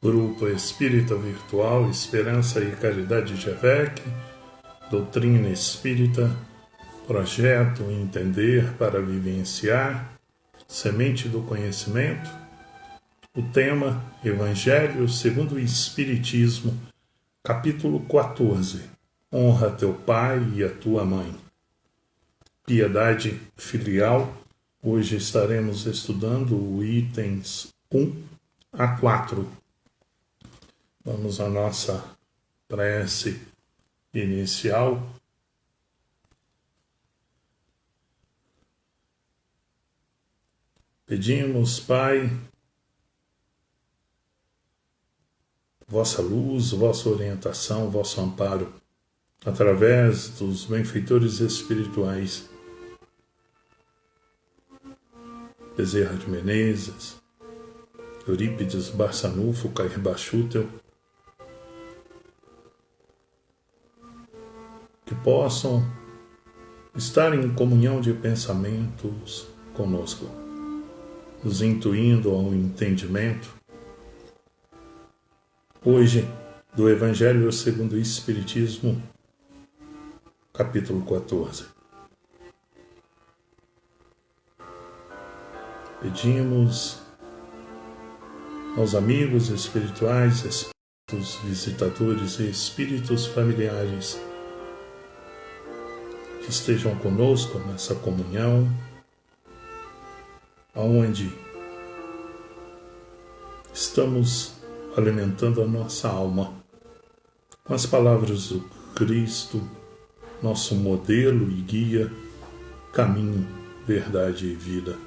Grupo Espírita Virtual Esperança e Caridade de EVEC, Doutrina Espírita, Projeto Entender para Vivenciar, Semente do Conhecimento. O tema: Evangelho segundo o Espiritismo, capítulo 14. Honra teu pai e a tua mãe. Piedade filial. Hoje estaremos estudando os itens 1 a 4. Vamos à nossa prece inicial. Pedimos, Pai, vossa luz, vossa orientação, vosso amparo, através dos benfeitores espirituais, Bezerra de Menezes, Eurípides Barçanufo, Cair Bachútel, que possam estar em comunhão de pensamentos conosco, nos intuindo ao entendimento, hoje, do Evangelho segundo o Espiritismo, capítulo 14. Pedimos aos amigos espirituais, espíritos visitadores e espíritos familiares que estejam conosco nessa comunhão, aonde estamos alimentando a nossa alma com as palavras do Cristo, nosso modelo e guia, caminho, verdade e vida.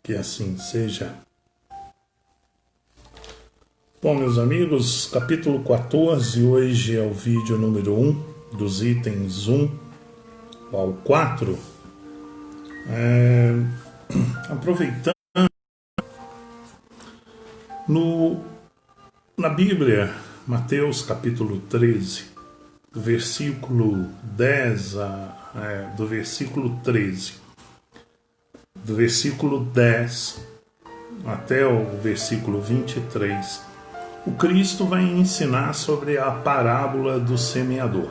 Que assim seja. Bom, meus amigos, capítulo 14, hoje é o vídeo número 1, dos itens 1 ao 4. Aproveitando, na Bíblia, Mateus capítulo 13, do versículo 10 do versículo 13, do versículo 10 até o versículo 23, o Cristo vai ensinar sobre a parábola do semeador.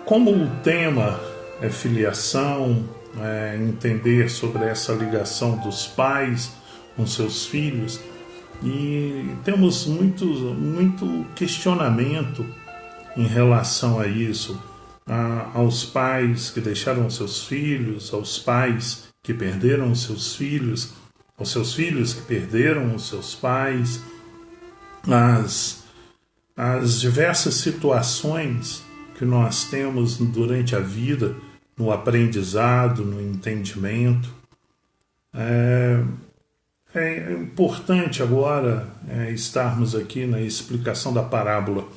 Como o tema é filiação, entender sobre essa ligação dos pais com seus filhos, e temos muito questionamento em relação a isso, aos pais que deixaram seus filhos, aos pais que perderam seus filhos, aos seus filhos que perderam os seus pais, as diversas situações que nós temos durante a vida, no aprendizado, no entendimento. É importante agora estarmos aqui na explicação da parábola,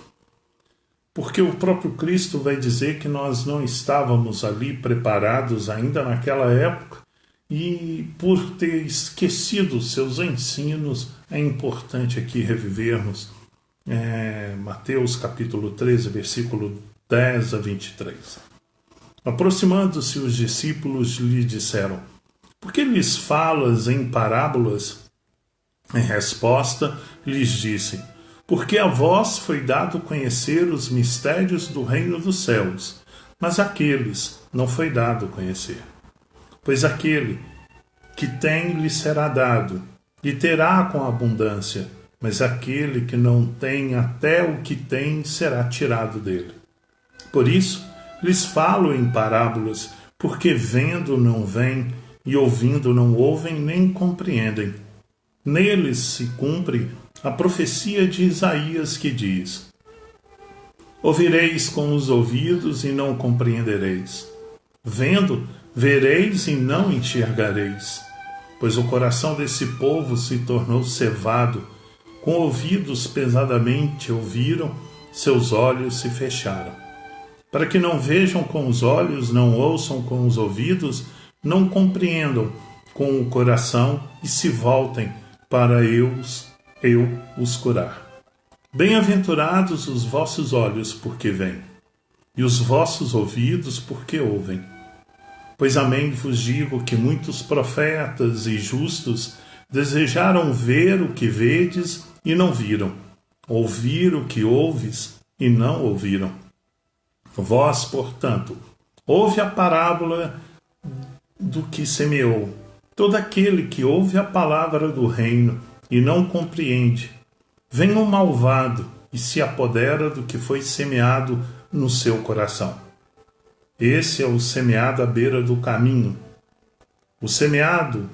porque o próprio Cristo vai dizer que nós não estávamos ali preparados ainda naquela época, e por ter esquecido seus ensinos, é importante aqui revivermos Mateus capítulo 13, versículo 10 a 23. Aproximando-se os discípulos lhe disseram: por que lhes falas em parábolas? Em resposta, lhes disse: porque a vós foi dado conhecer os mistérios do reino dos céus, mas àqueles não foi dado conhecer. Pois aquele que tem lhe será dado, e terá com abundância, mas aquele que não tem, até o que tem será tirado dele. Por isso, lhes falo em parábolas, porque vendo não veem, e ouvindo não ouvem nem compreendem. Neles se cumpre a profecia de Isaías que diz: ouvireis com os ouvidos e não compreendereis. Vendo, vereis e não enxergareis. Pois o coração desse povo se tornou cevado, com ouvidos pesadamente ouviram, seus olhos se fecharam. Para que não vejam com os olhos, não ouçam com os ouvidos, não compreendam com o coração e se voltem para eu os curar. Bem-aventurados os vossos olhos, porque veem, e os vossos ouvidos, porque ouvem. Pois amém vos digo que muitos profetas e justos desejaram ver o que vedes e não viram, ouvir o que ouves e não ouviram. Vós, portanto, ouve a parábola do que semeou. Todo aquele que ouve a palavra do reino e não compreende, vem o malvado e se apodera do que foi semeado no seu coração. Esse é o semeado à beira do caminho. O semeado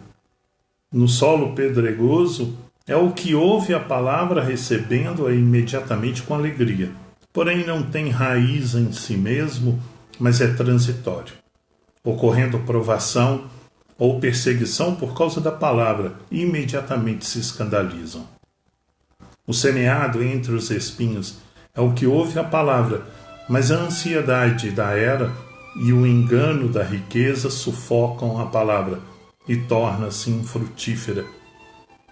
no solo pedregoso é o que ouve a palavra recebendo-a imediatamente com alegria, porém não tem raiz em si mesmo, mas é transitório, ocorrendo provação ou perseguição por causa da palavra, imediatamente se escandalizam. O semeado entre os espinhos é o que ouve a palavra, mas a ansiedade da era e o engano da riqueza sufocam a palavra e torna-se infrutífera.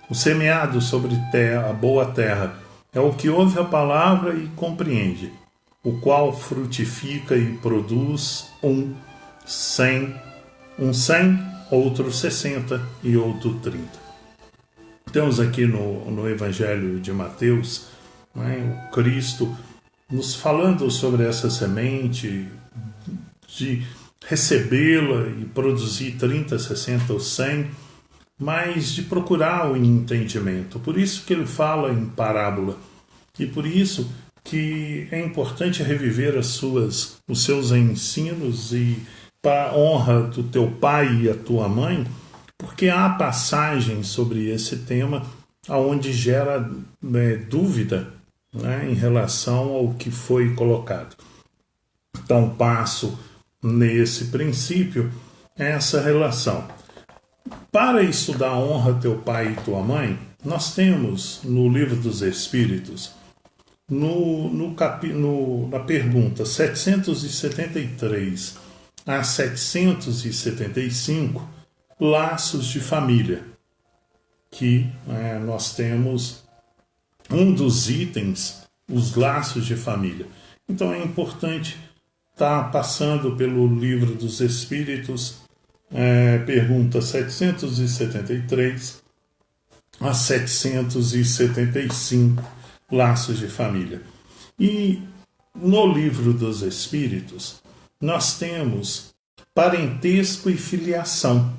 O semeado sobre a boa terra é o que ouve a palavra e compreende, o qual frutifica e produz um 100, outro 60 e outro 30. Temos aqui no Evangelho de Mateus, o Cristo nos falando sobre essa semente, de recebê-la e produzir 30, 60 ou 100, mas de procurar o entendimento. Por isso que ele fala em parábola. E por isso que é importante reviver os seus ensinos e para a honra do teu pai e a tua mãe, porque há passagens sobre esse tema onde gera dúvida em relação ao que foi colocado. Então, passo nesse princípio essa relação. Para estudar a honra teu pai e tua mãe, nós temos no Livro dos Espíritos, na pergunta 773 a 775, laços de família, que nós temos um dos itens, os laços de família. Então é importante estar passando pelo Livro dos Espíritos, pergunta 773 a 775, laços de família. E no Livro dos Espíritos, nós temos parentesco e filiação,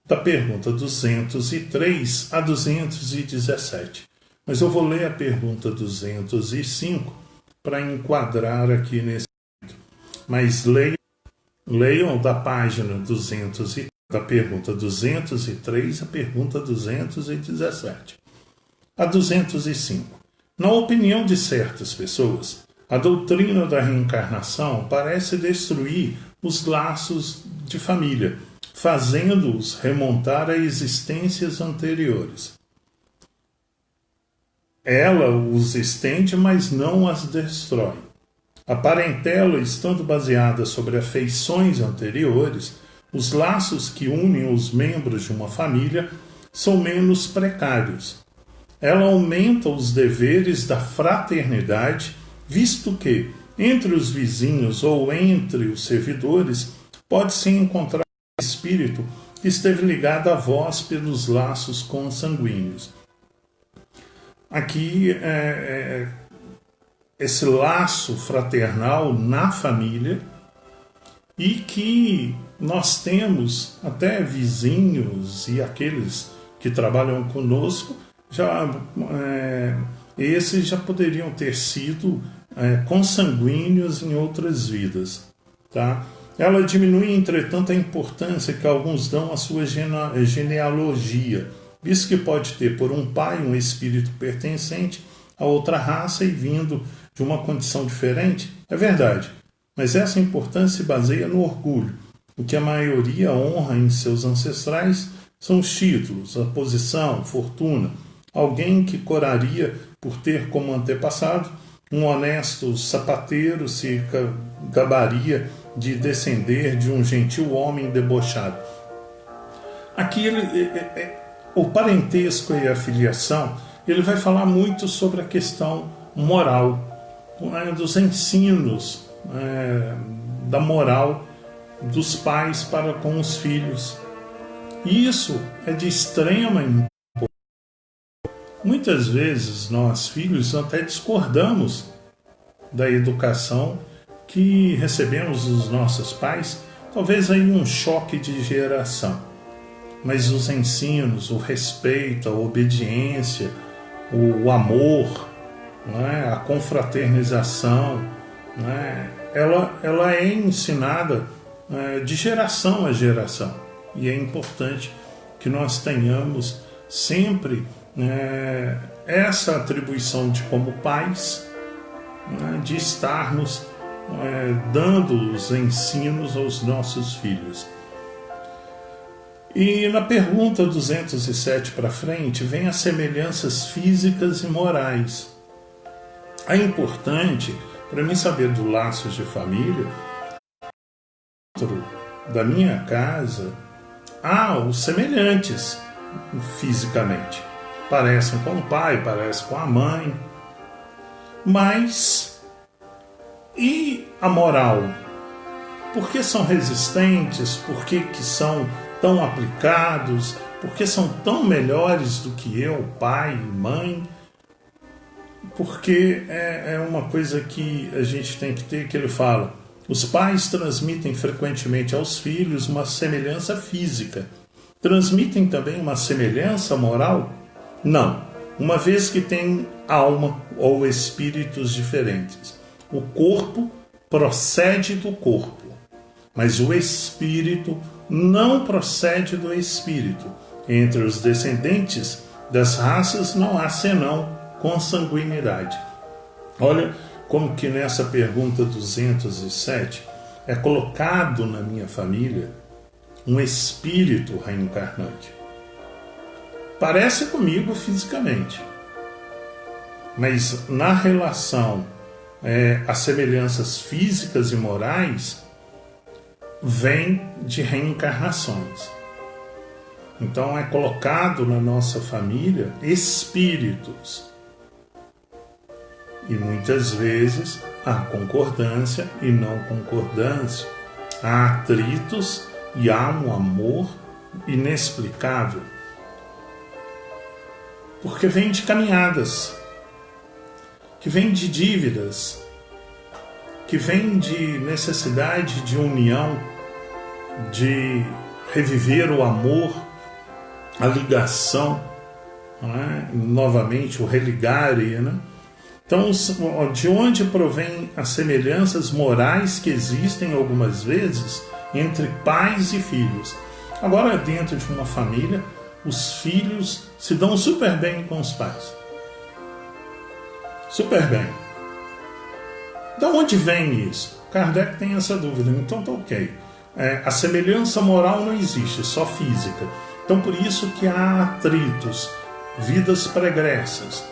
da pergunta 203 a 217. Mas eu vou ler a pergunta 205 para enquadrar aqui nesse. Mas leiam da página 200 da pergunta 203 a pergunta 217. A 205. Na opinião de certas pessoas, a doutrina da reencarnação parece destruir os laços de família, fazendo-os remontar a existências anteriores. Ela os estende, mas não as destrói. A parentela, estando baseada sobre afeições anteriores, os laços que unem os membros de uma família são menos precários. Ela aumenta os deveres da fraternidade, visto que, entre os vizinhos ou entre os servidores, pode-se encontrar um espírito que esteve ligado a vós pelos laços consanguíneos. Aqui, esse laço fraternal na família, e que nós temos até vizinhos e aqueles que trabalham conosco, esses já poderiam ter sido consanguíneos em outras vidas. Tá? Ela diminui, entretanto, a importância que alguns dão à sua genealogia, visto que pode ter por um pai um espírito pertencente a outra raça e vindo de uma condição diferente. É verdade, mas essa importância se baseia no orgulho. O que a maioria honra em seus ancestrais são os títulos, a posição, fortuna. Alguém que coraria por ter como antepassado um honesto sapateiro se gabaria de descender de um gentil homem debochado. Aqui o parentesco e a filiação, ele vai falar muito sobre a questão moral, dos ensinos da moral dos pais para com os filhos. E isso é de extrema importância. Muitas vezes nós, filhos, até discordamos da educação que recebemos dos nossos pais, talvez aí um choque de geração. Mas os ensinos, o respeito, a obediência, o amor, né, a confraternização, né, ela é ensinada de geração a geração. E é importante que nós tenhamos sempre essa atribuição de, como pais, de estarmos dando os ensinos aos nossos filhos. E na pergunta 207 para frente, vem as semelhanças físicas e morais. É importante, para mim saber do laços de família, dentro da minha casa, há os semelhantes fisicamente. Parecem com o pai, parecem com a mãe. Mas, e a moral? Por que são resistentes? Por que são tão aplicados? Por que são tão melhores do que eu, pai e mãe? Porque é uma coisa que a gente tem que ter, que ele fala: os pais transmitem frequentemente aos filhos uma semelhança física. Transmitem também uma semelhança moral? Não, uma vez que tem alma ou espíritos diferentes. O corpo procede do corpo, mas o espírito não procede do espírito. Entre os descendentes das raças não há senão consanguinidade. Olha como que nessa pergunta 207 é colocado na minha família um espírito reencarnante. Parece comigo fisicamente, mas na relação as semelhanças físicas e morais vêm de reencarnações. Então é colocado na nossa família espíritos. E muitas vezes há concordância e não concordância. Há atritos e há um amor inexplicável. Porque vem de caminhadas, que vem de dívidas, que vem de necessidade de união, de reviver o amor, a ligação, novamente o religare, né? Então, de onde provém as semelhanças morais que existem algumas vezes entre pais e filhos? Agora, dentro de uma família, os filhos se dão super bem com os pais. Super bem. De onde vem isso? Kardec tem essa dúvida. Então tá ok. A semelhança moral não existe, só física. Então por isso que há atritos, vidas pregressas.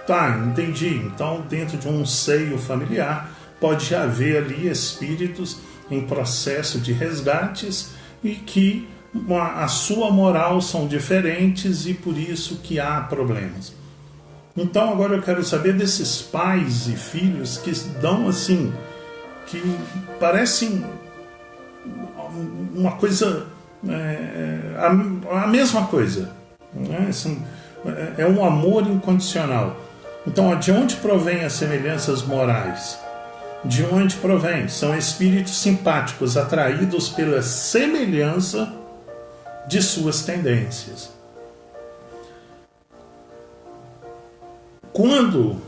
Tá, entendi. Então dentro de um seio familiar pode haver ali espíritos em processo de resgates e que a sua moral são diferentes e por isso que há problemas. Então agora eu quero saber desses pais e filhos que dão assim, que parecem uma coisa, a mesma coisa, né? É um amor incondicional. Então de onde provém as semelhanças morais? De onde provém? São espíritos simpáticos atraídos pela semelhança de suas tendências. Quando,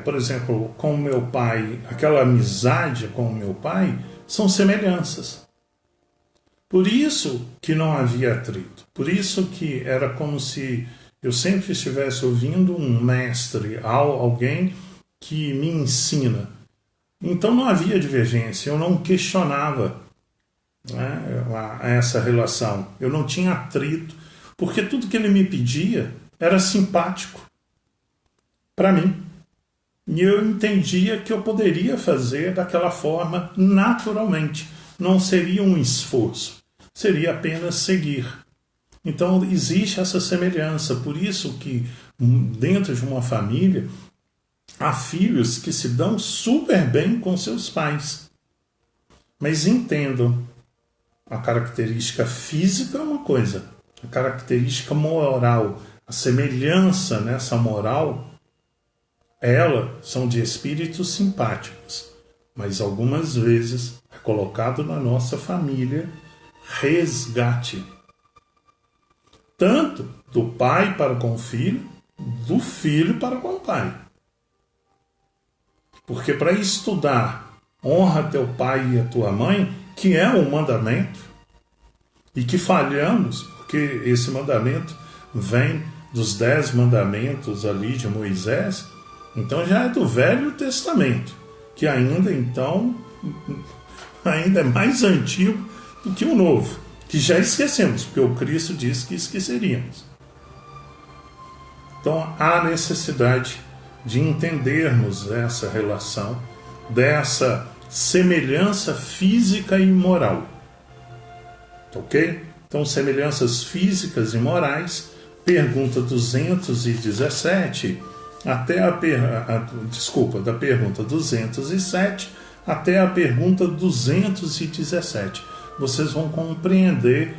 por exemplo, com o meu pai, aquela amizade com o meu pai, são semelhanças. Por isso que não havia atrito. Por isso que era como se eu sempre estivesse ouvindo um mestre, alguém que me ensina. Então não havia divergência, eu não questionava essa relação. Eu não tinha atrito, porque tudo que ele me pedia era simpático para mim. E eu entendia que eu poderia fazer daquela forma naturalmente. Não seria um esforço, seria apenas seguir. Então existe essa semelhança. Por isso que dentro de uma família há filhos que se dão super bem com seus pais. Mas entendam, a característica física é uma coisa, a característica moral, a semelhança nessa moral, elas são de espíritos simpáticos, mas algumas vezes é colocado na nossa família resgate. Tanto do pai para com o filho, do filho para com o pai. Porque para estudar honra teu pai e a tua mãe, que é um mandamento, e que falhamos, porque esse mandamento vem dos 10 mandamentos ali de Moisés, então já é do Velho Testamento, que ainda então ainda é mais antigo do que o Novo, que já esquecemos, porque o Cristo disse que esqueceríamos. Então há necessidade de entendermos essa relação, dessa semelhança física e moral. Ok? Então, semelhanças físicas e morais, pergunta 217 até da pergunta 207 até a pergunta 217. Vocês vão compreender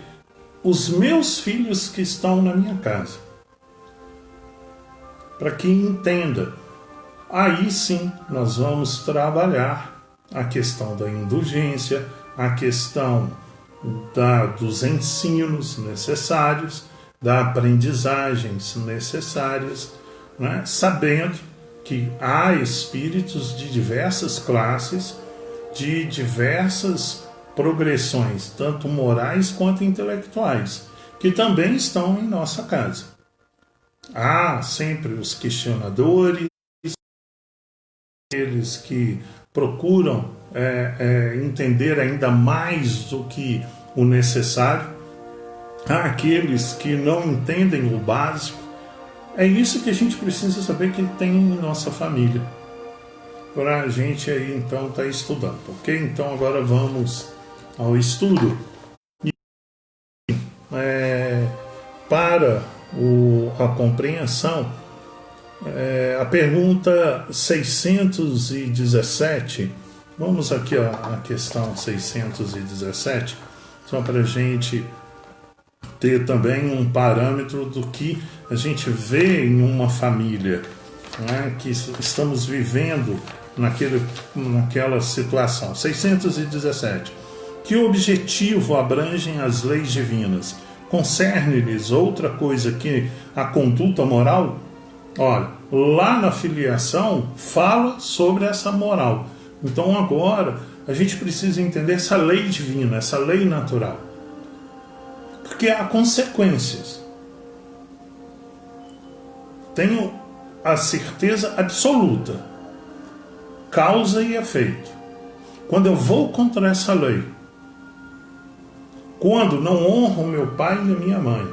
os meus filhos que estão na minha casa. Para que entenda. Aí sim nós vamos trabalhar a questão da indulgência, a questão dos ensinos necessários, da aprendizagens necessárias, né? Sabendo que há espíritos de diversas classes, de diversas progressões, tanto morais quanto intelectuais, que também estão em nossa casa. Há sempre os questionadores, aqueles que procuram entender ainda mais do que o necessário, há aqueles que não entendem o básico. É isso que a gente precisa saber que tem em nossa família, para a gente aí então estar estudando, ok? Então agora vamos ao estudo. Para a compreensão, a pergunta 617, vamos aqui à questão 617, só para a gente ter também um parâmetro do que a gente vê em uma família, né, que estamos vivendo naquela situação. 617. Que objetivo abrangem as leis divinas? Concerne-lhes outra coisa que a conduta moral? Olha, lá na filiação fala sobre essa moral. Então agora a gente precisa entender essa lei divina, essa lei natural. Porque há consequências. Tenho a certeza absoluta. Causa e efeito. Quando eu vou contra essa lei, quando não honro meu pai e a minha mãe,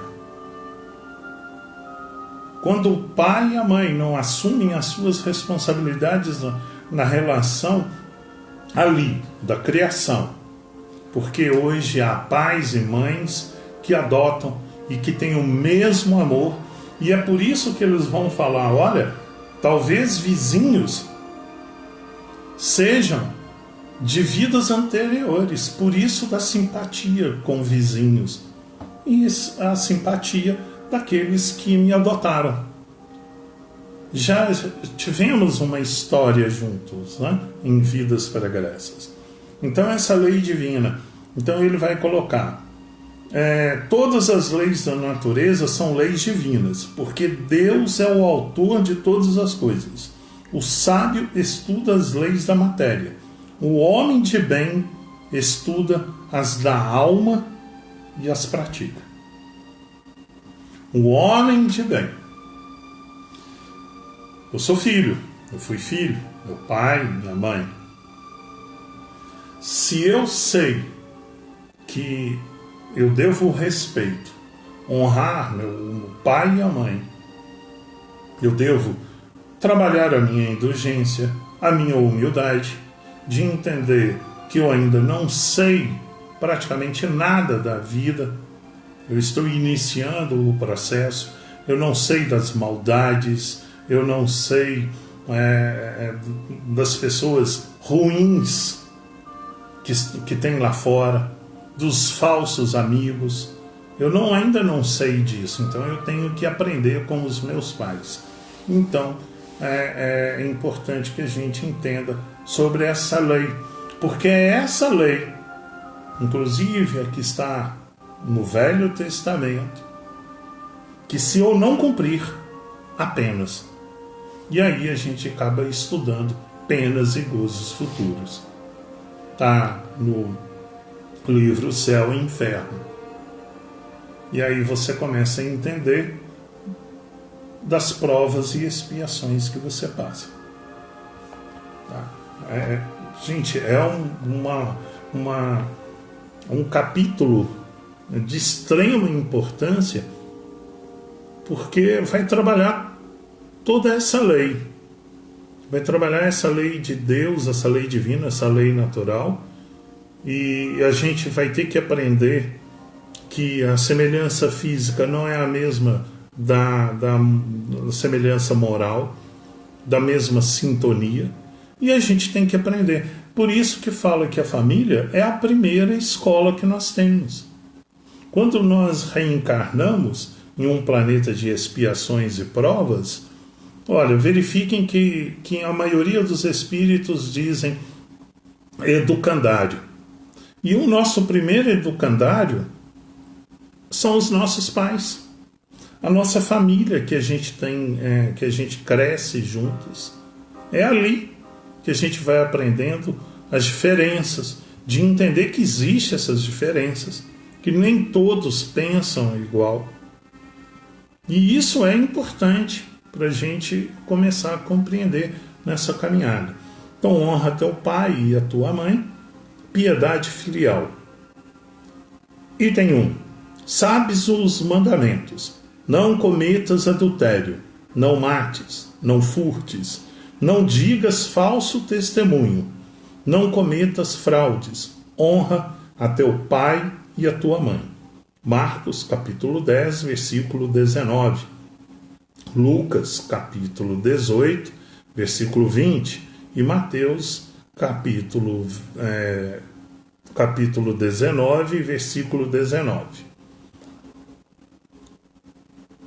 quando o pai e a mãe não assumem as suas responsabilidades na relação ali da criação, porque hoje há pais e mães que adotam e que têm o mesmo amor, e é por isso que eles vão falar, olha, talvez vizinhos sejam de vidas anteriores, por isso da simpatia com vizinhos e a simpatia daqueles que me adotaram. Já tivemos uma história juntos, né, em vidas pregressas. Então essa lei divina, então ele vai colocar todas as leis da natureza são leis divinas, porque Deus é o autor de todas as coisas. O sábio estuda as leis da matéria. O homem de bem estuda as da alma e as pratica. O homem de bem. Eu sou filho, eu fui filho, meu pai, minha mãe. Se eu sei que eu devo respeito, honrar meu pai e a mãe, eu devo trabalhar a minha indulgência, a minha humildade, de entender que eu ainda não sei praticamente nada da vida, eu estou iniciando o processo, eu não sei das maldades, eu não sei das pessoas ruins que tem lá fora, dos falsos amigos. Eu ainda não sei disso, então eu tenho que aprender com os meus pais. Então é importante que a gente entenda sobre essa lei, porque é essa lei, inclusive a que está no Velho Testamento, que se eu não cumprir, apenas. E aí a gente acaba estudando penas e gozos futuros. Está no livro Céu e Inferno. E aí você começa a entender das provas e expiações que você passa. Tá? Gente, é um capítulo de extrema importância, porque vai trabalhar toda essa lei. Vai trabalhar essa lei de Deus, essa lei divina, essa lei natural, e a gente vai ter que aprender que a semelhança física não é a mesma da semelhança moral, da mesma sintonia, e a gente tem que aprender. Por isso que fala que a família é a primeira escola que nós temos. Quando nós reencarnamos em um planeta de expiações e provas, olha, verifiquem que a maioria dos espíritos dizem educandário. E o nosso primeiro educandário são os nossos pais, a nossa família que a gente tem, que a gente cresce juntos. É ali que a gente vai aprendendo as diferenças, de entender que existem essas diferenças, que nem todos pensam igual. E isso é importante para a gente começar a compreender nessa caminhada. Então, honra teu pai e a tua mãe, piedade filial. Item 1. Sabes os mandamentos. Não cometas adultério, não mates, não furtes, não digas falso testemunho, não cometas fraudes, honra a teu pai e a tua mãe. Marcos, capítulo 10, versículo 19. Lucas, capítulo 18, versículo 20. E Mateus, capítulo 19, versículo 19.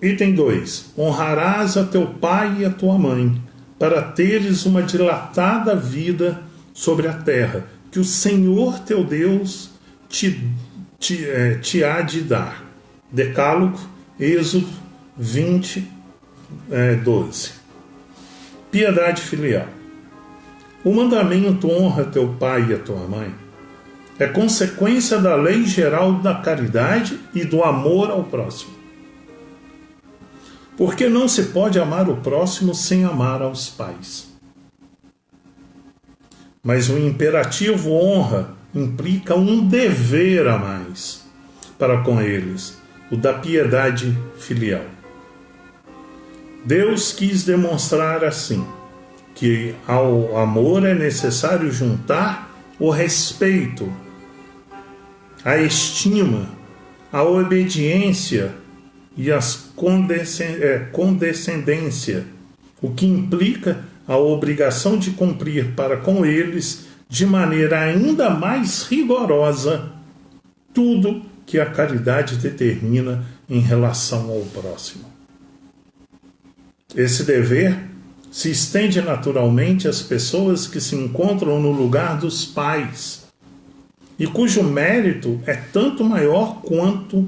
Item 2. Honrarás a teu pai e a tua mãe, para teres uma dilatada vida sobre a terra, que o Senhor teu Deus te há de dar. Decálogo, Êxodo 20, 12. Piedade filial. O mandamento honra teu pai e a tua mãe é consequência da lei geral da caridade e do amor ao próximo. Porque não se pode amar o próximo sem amar aos pais. Mas o imperativo honra implica um dever a mais para com eles, o da piedade filial. Deus quis demonstrar assim, que ao amor é necessário juntar o respeito, a estima, a obediência e a condescendência, o que implica a obrigação de cumprir para com eles, de maneira ainda mais rigorosa, tudo que a caridade determina em relação ao próximo. Esse dever se estende naturalmente às pessoas que se encontram no lugar dos pais, e cujo mérito é tanto maior quanto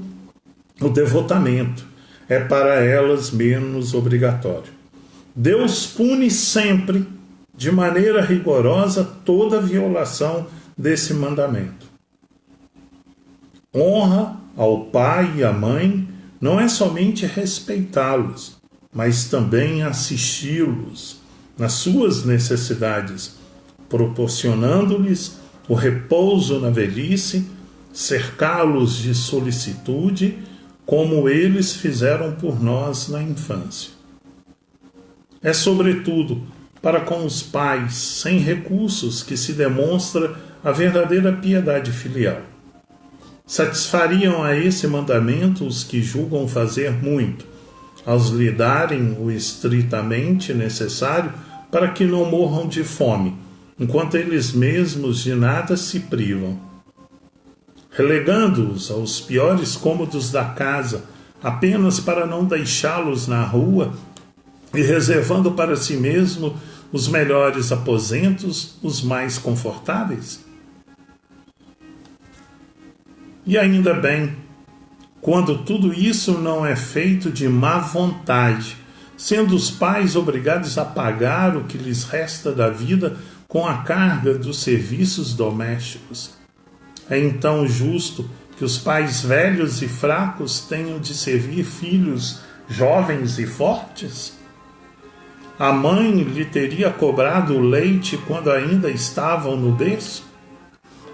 o devotamento é para elas menos obrigatório. Deus pune sempre, de maneira rigorosa, toda violação desse mandamento. Honra ao pai e à mãe não é somente respeitá-los, mas também assisti-los nas suas necessidades, proporcionando-lhes o repouso na velhice, cercá-los de solicitude, como eles fizeram por nós na infância. É, sobretudo, para com os pais sem recursos que se demonstra a verdadeira piedade filial. Satisfariam a esse mandamento os que julgam fazer muito, ao lhe darem o estritamente necessário para que não morram de fome, enquanto eles mesmos de nada se privam, relegando-os aos piores cômodos da casa, apenas para não deixá-los na rua e reservando para si mesmo os melhores aposentos, os mais confortáveis? E ainda bem, quando tudo isso não é feito de má vontade, sendo os pais obrigados a pagar o que lhes resta da vida com a carga dos serviços domésticos. É então justo que os pais velhos e fracos tenham de servir filhos jovens e fortes? A mãe lhe teria cobrado o leite quando ainda estavam no berço?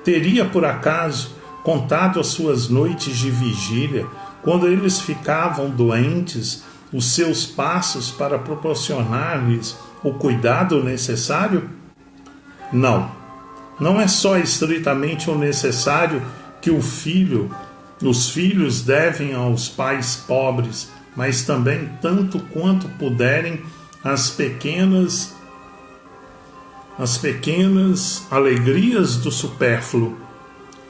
Teria, por acaso, contado as suas noites de vigília, quando eles ficavam doentes, os seus passos para proporcionar-lhes o cuidado necessário? Não. Não é só estritamente o necessário que os filhos devem aos pais pobres, mas também tanto quanto puderem as pequenas alegrias do supérfluo,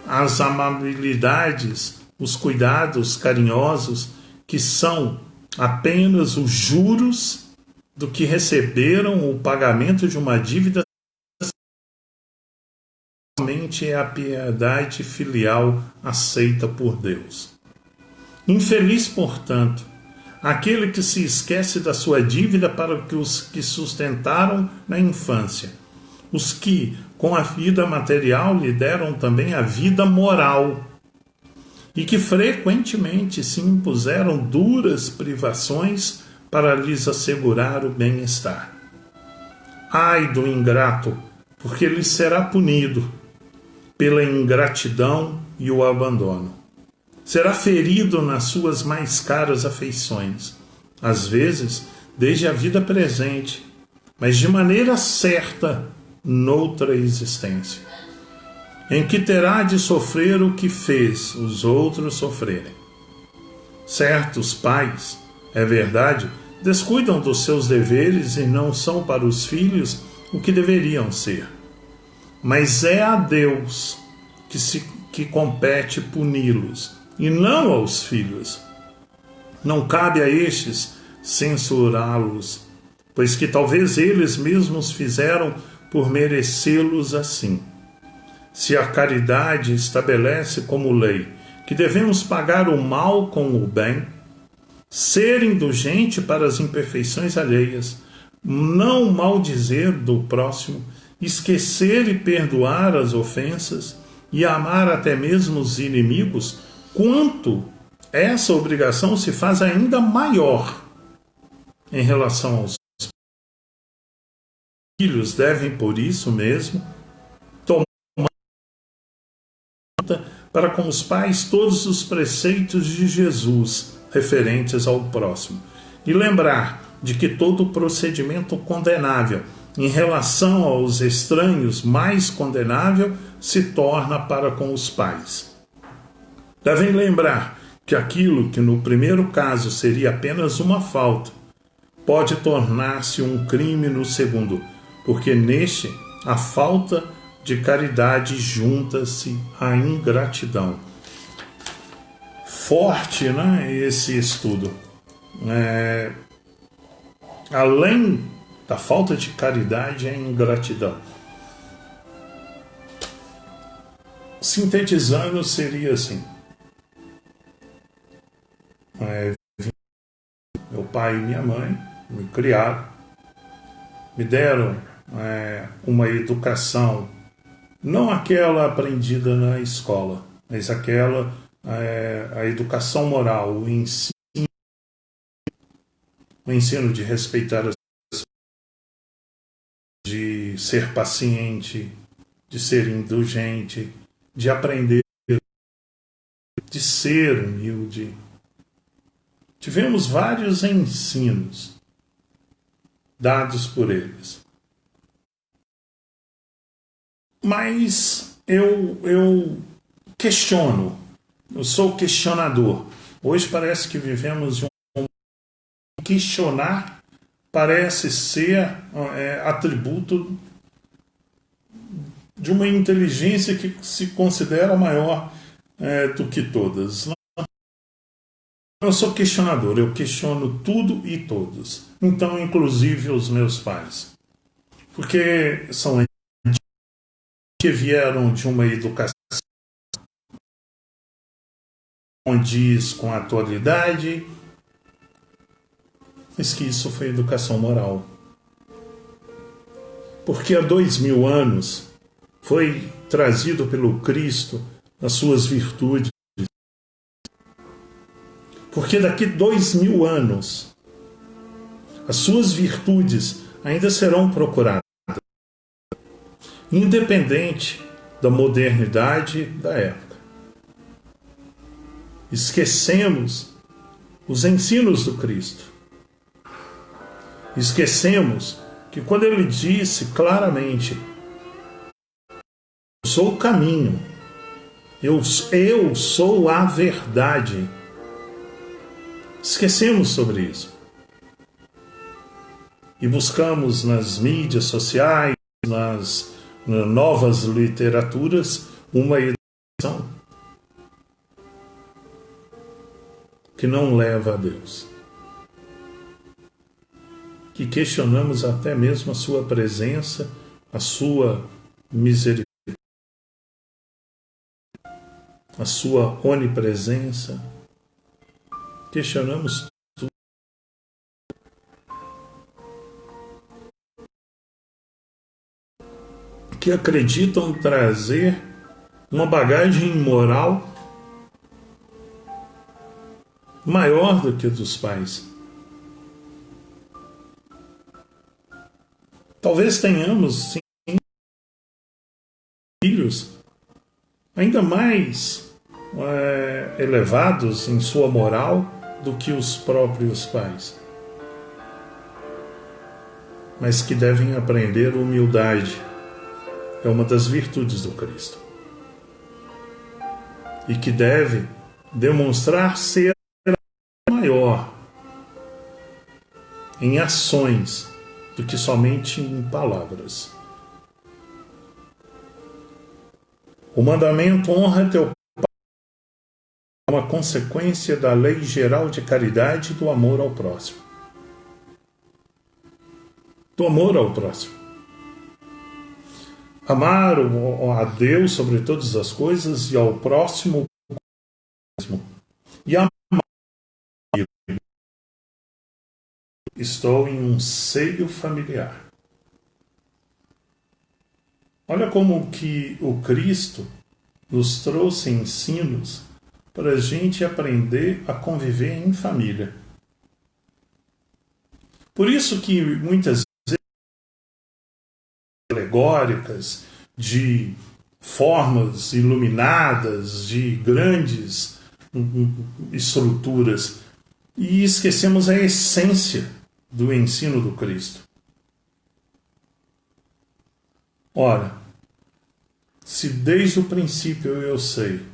as amabilidades, os cuidados carinhosos, que são apenas os juros do que receberam o pagamento de uma dívida. Somente é a piedade filial aceita por Deus. Infeliz, portanto, aquele que se esquece da sua dívida para os que sustentaram na infância, os que, com a vida material, lhe deram também a vida moral, e que frequentemente se impuseram duras privações para lhes assegurar o bem-estar. Ai do ingrato, porque ele será punido pela ingratidão e o abandono. Será ferido nas suas mais caras afeições, às vezes desde a vida presente, mas de maneira certa noutra existência, em que terá de sofrer o que fez os outros sofrerem. Certos pais, é verdade, descuidam dos seus deveres e não são para os filhos o que deveriam ser. Mas é a Deus que compete puni-los, e não aos filhos. Não cabe a estes censurá-los, pois que talvez eles mesmos fizeram por merecê-los assim. Se a caridade estabelece como lei que devemos pagar o mal com o bem, ser indulgente para as imperfeições alheias, não maldizer do próximo, esquecer e perdoar as ofensas e amar até mesmo os inimigos, quanto essa obrigação se faz ainda maior em relação aos filhos, devem por isso mesmo tomar para com os pais todos os preceitos de Jesus referentes ao próximo e lembrar de que todo procedimento condenável em relação aos estranhos mais condenável se torna para com os pais. Devem lembrar que aquilo que no primeiro caso seria apenas uma falta pode tornar-se um crime no segundo, porque neste a falta de caridade junta-se à ingratidão. Forte, né, esse estudo. Além da falta de caridade, é ingratidão. Sintetizando, seria assim: meu pai e minha mãe me criaram, me deram uma educação, não aquela aprendida na escola, mas aquela, a educação moral, o ensino de respeitar as pessoas, de ser paciente, de ser indulgente, de aprender, de ser humilde. Tivemos vários ensinos dados por eles. Mas eu questiono, eu sou questionador. Hoje parece que vivemos de um questionar, parece ser atributo de uma inteligência que se considera maior do que todas. Eu sou questionador, eu questiono tudo e todos. Então, inclusive os meus pais. Porque são que vieram de uma educação condiz com a atualidade, mas que isso foi educação moral. Porque há 2000 anos foi trazido pelo Cristo as suas virtudes. Porque daqui 2000 anos as suas virtudes ainda serão procuradas, independente da modernidade da época. Esquecemos os ensinos do Cristo. Esquecemos que quando ele disse claramente: eu sou o caminho, eu sou a verdade. Esquecemos sobre isso. E buscamos nas mídias sociais, nas novas literaturas, uma educação que não leva a Deus. Que questionamos até mesmo a sua presença, a sua misericórdia, a sua onipresença. Questionamos tudo. Que acreditam trazer uma bagagem moral maior do que a dos pais. Talvez tenhamos, sim, filhos ainda mais elevados em sua moral do que os próprios pais, mas que devem aprender humildade. É uma das virtudes do Cristo. E que deve demonstrar ser maior em ações do que somente em palavras. O mandamento honra teu pai é uma consequência da lei geral de caridade e do amor ao próximo. Do amor ao próximo. Amar a Deus sobre todas as coisas e ao próximo. E amar. Estou em um seio familiar. Olha como que o Cristo nos trouxe ensinos para a gente aprender a conviver em família. Por isso que muitas vezes alegóricas, de formas iluminadas, de grandes estruturas, e esquecemos a essência do ensino do Cristo. Ora, se desde o princípio eu sei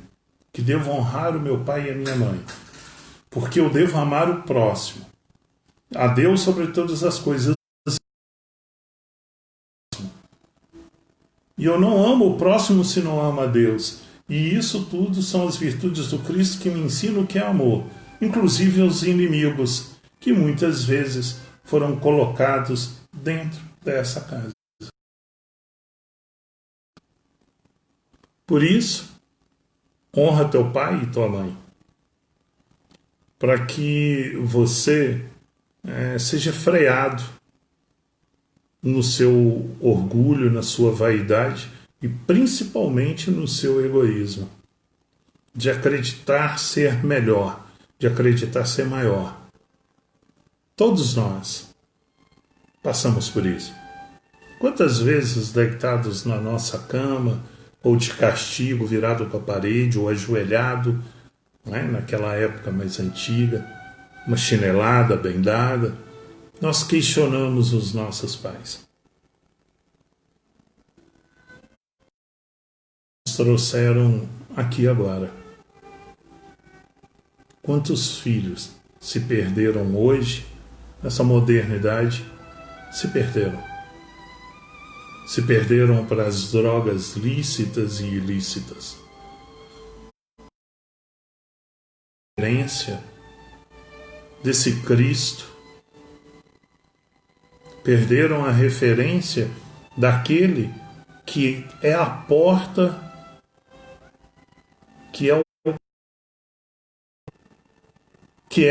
que devo honrar o meu pai e a minha mãe, porque eu devo amar o próximo, a Deus sobre todas as coisas, e eu não amo o próximo se não amo a Deus, e isso tudo são as virtudes do Cristo que me ensinam o que é amor, inclusive os inimigos, que muitas vezes foram colocados dentro dessa casa. Por isso, honra teu pai e tua mãe, para que você seja freado no seu orgulho, na sua vaidade e principalmente no seu egoísmo, de acreditar ser melhor, de acreditar ser maior. Todos nós passamos por isso. Quantas vezes deitados na nossa cama, ou de castigo, virado para a parede, ou ajoelhado, naquela época mais antiga, uma chinelada bem dada, nós questionamos os nossos pais. Nos trouxeram aqui agora. Quantos filhos se perderam hoje, nessa modernidade, se perderam. se perderam para as drogas lícitas e ilícitas. A referência desse Cristo, perderam a referência daquele que é a porta, que é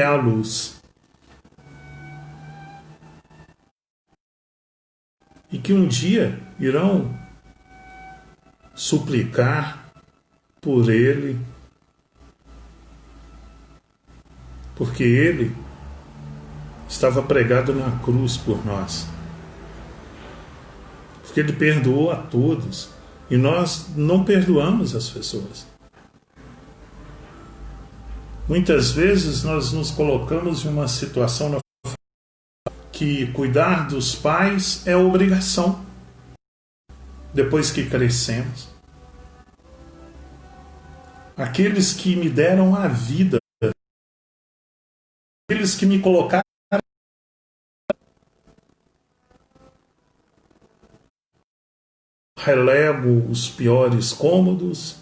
a luz. E que um dia irão suplicar por ele, porque ele estava pregado na cruz por nós. Porque ele perdoou a todos e nós não perdoamos as pessoas. Muitas vezes nós nos colocamos em uma situação que cuidar dos pais é obrigação depois que crescemos. Aqueles que me deram a vida, aqueles que me colocaram, relego os piores cômodos,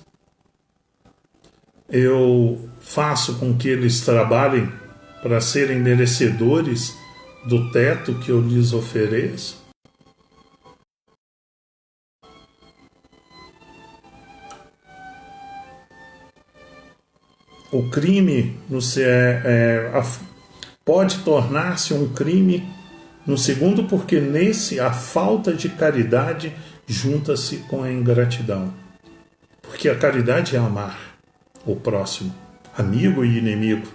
eu faço com que eles trabalhem para serem merecedores do teto que eu lhes ofereço. O crime pode tornar-se um crime no segundo, porque nesse a falta de caridade junta-se com a ingratidão. Porque a caridade é amar o próximo, amigo e inimigo.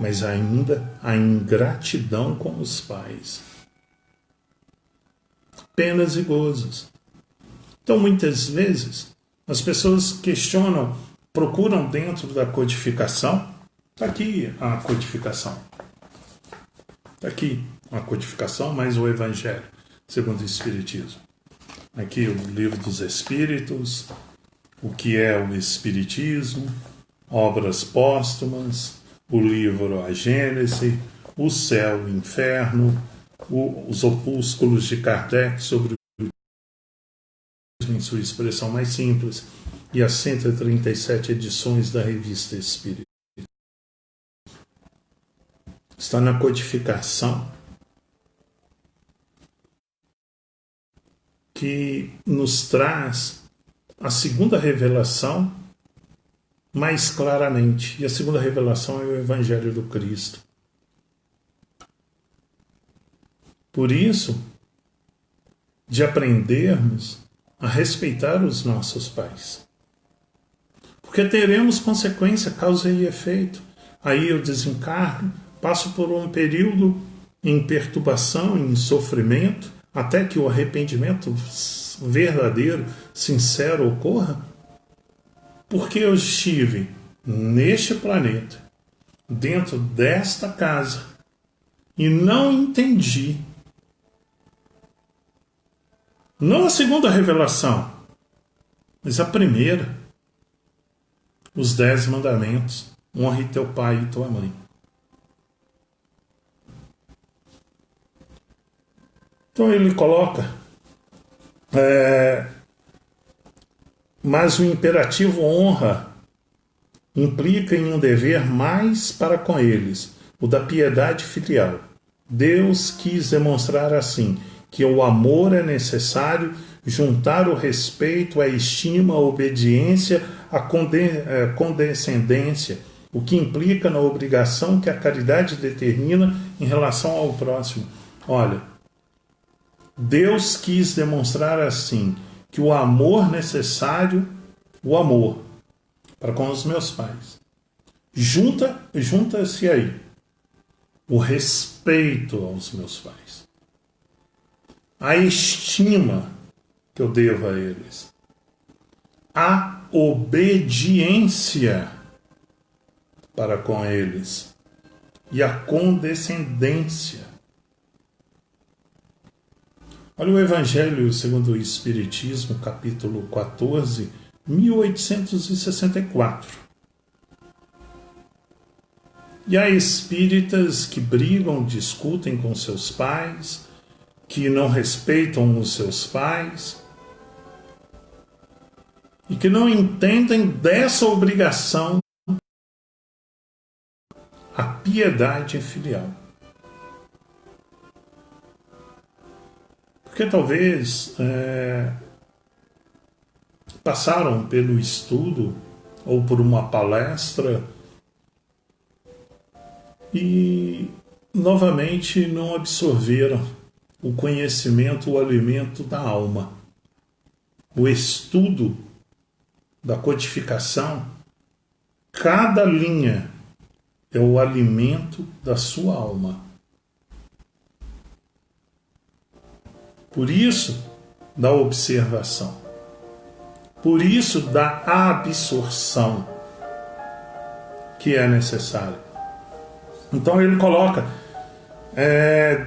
Mas ainda a ingratidão com os pais. Penas e gozos. Então, muitas vezes, as pessoas questionam, procuram dentro da codificação. Está aqui a codificação. Está aqui a codificação, mais o Evangelho, segundo o Espiritismo. Aqui o Livro dos Espíritos, o que é o Espiritismo, obras póstumas, o livro A Gênese, o Céu e o Inferno, os opúsculos de Kardec sobre o em sua expressão mais simples, e as 137 edições da Revista Espírita. Está na codificação que nos traz a segunda revelação mais claramente. E a segunda revelação é o Evangelho do Cristo. Por isso, de aprendermos a respeitar os nossos pais. Porque teremos consequência, causa e efeito. Aí eu desencarno, passo por um período em perturbação, em sofrimento, até que o arrependimento verdadeiro, sincero ocorra. Porque eu estive neste planeta, dentro desta casa, e não entendi. Não a segunda revelação, mas a primeira. Os 10 mandamentos. Honre teu pai e tua mãe. Então ele coloca, mas o imperativo honra implica em um dever mais para com eles, o da piedade filial. Deus quis demonstrar assim, que o amor é necessário juntar o respeito, a estima, a obediência, a condescendência, o que implica na obrigação que a caridade determina em relação ao próximo. Olha, Deus quis demonstrar assim, que o amor necessário, o amor para com os meus pais, junta-se aí o respeito aos meus pais, a estima que eu devo a eles, a obediência para com eles e a condescendência. Olha o Evangelho segundo o Espiritismo, capítulo 14, 1864. E há espíritas que brigam, discutem com seus pais, que não respeitam os seus pais e que não entendem dessa obrigação a piedade filial. Porque talvez passaram pelo estudo ou por uma palestra e novamente não absorveram o conhecimento, o alimento da alma. O estudo da codificação, cada linha é o alimento da sua alma. Por isso, da observação. Por isso, da absorção que é necessária. Então ele coloca,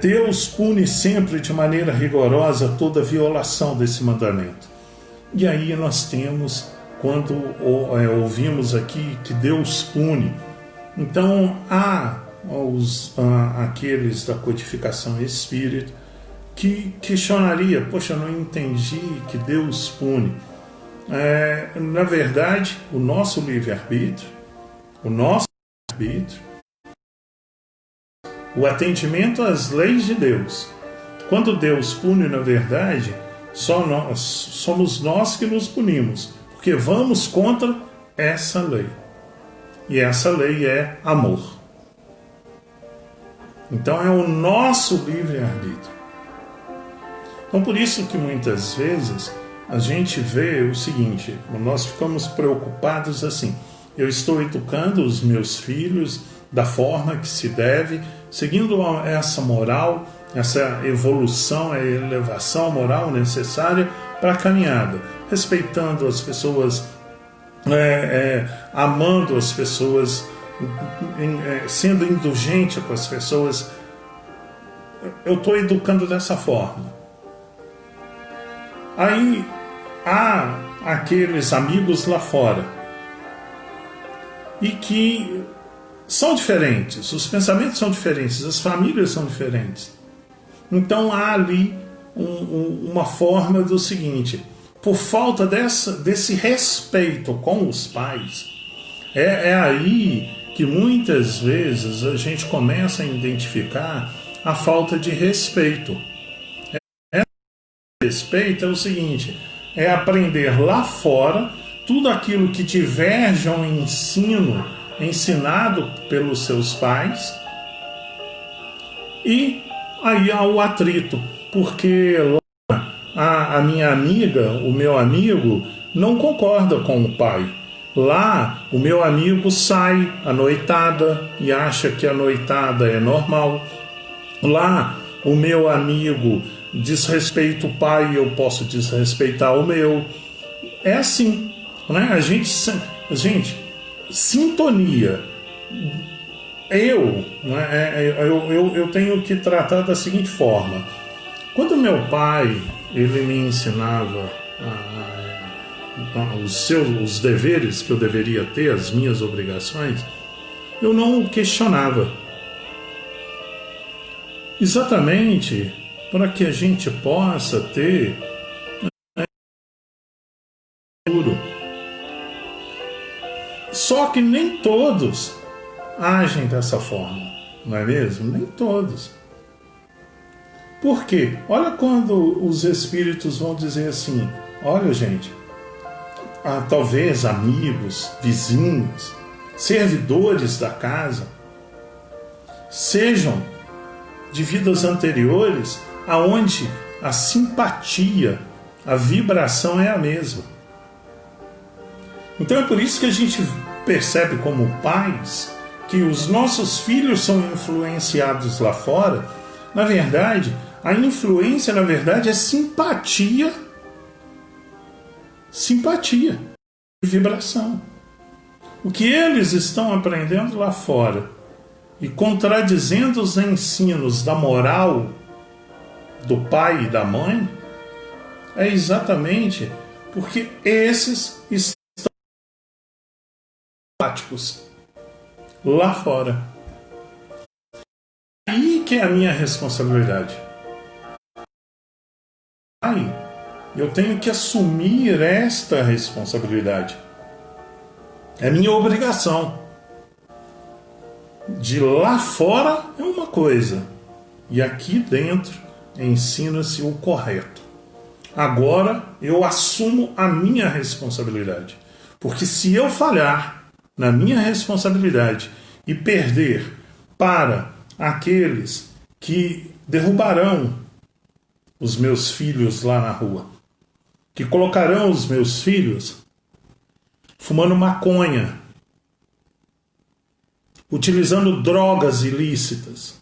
Deus pune sempre de maneira rigorosa toda violação desse mandamento. E aí nós temos, quando ouvimos aqui que Deus pune, então há aqueles da codificação espírita que questionaria, poxa, eu não entendi que Deus pune. Na verdade, o nosso livre-arbítrio, o atendimento às leis de Deus. Quando Deus pune, na verdade, somos nós que nos punimos, porque vamos contra essa lei. E essa lei é amor. Então é o nosso livre-arbítrio. Então por isso que muitas vezes a gente vê o seguinte, nós ficamos preocupados assim, eu estou educando os meus filhos da forma que se deve, seguindo essa moral, essa evolução, a elevação moral necessária para a caminhada, respeitando as pessoas, amando as pessoas, sendo indulgente com as pessoas. Eu estou educando dessa forma. Aí há aqueles amigos lá fora e que são diferentes, os pensamentos são diferentes, as famílias são diferentes. Então há ali uma forma do seguinte, por falta desse respeito com os pais, é aí que muitas vezes a gente começa a identificar a falta de respeito. Respeito é o seguinte, é aprender lá fora tudo aquilo que diverge ao ensino ensinado pelos seus pais, e aí há o atrito, porque lá a minha amiga, o meu amigo não concorda com o pai. Lá o meu amigo sai à noitada e acha que a noitada é normal. Lá o meu amigo desrespeita o pai e eu posso desrespeitar o meu. É assim, né? A gente, sintonia. Eu tenho que tratar da seguinte forma. Quando meu pai ele me ensinava os deveres que eu deveria ter, as minhas obrigações, eu não o questionava. Exatamente para que a gente possa ter futuro. Só que nem todos agem dessa forma, não é mesmo? Nem todos. Por quê? Olha quando os espíritos vão dizer assim, olha gente, talvez amigos, vizinhos, servidores da casa, sejam de vidas anteriores, aonde a simpatia, a vibração é a mesma. Então é por isso que a gente percebe como pais que os nossos filhos são influenciados lá fora. Na verdade, a influência, na verdade, é simpatia e vibração. O que eles estão aprendendo lá fora e contradizendo os ensinos da moral do pai e da mãe, é exatamente porque esses estão práticos lá fora. Aí que é a minha responsabilidade. Eu tenho que assumir esta responsabilidade. É minha obrigação. De lá fora é uma coisa, e aqui dentro ensina-se o correto. Agora eu assumo a minha responsabilidade. Porque se eu falhar na minha responsabilidade e perder para aqueles que derrubarão os meus filhos lá na rua, que colocarão os meus filhos fumando maconha, utilizando drogas ilícitas,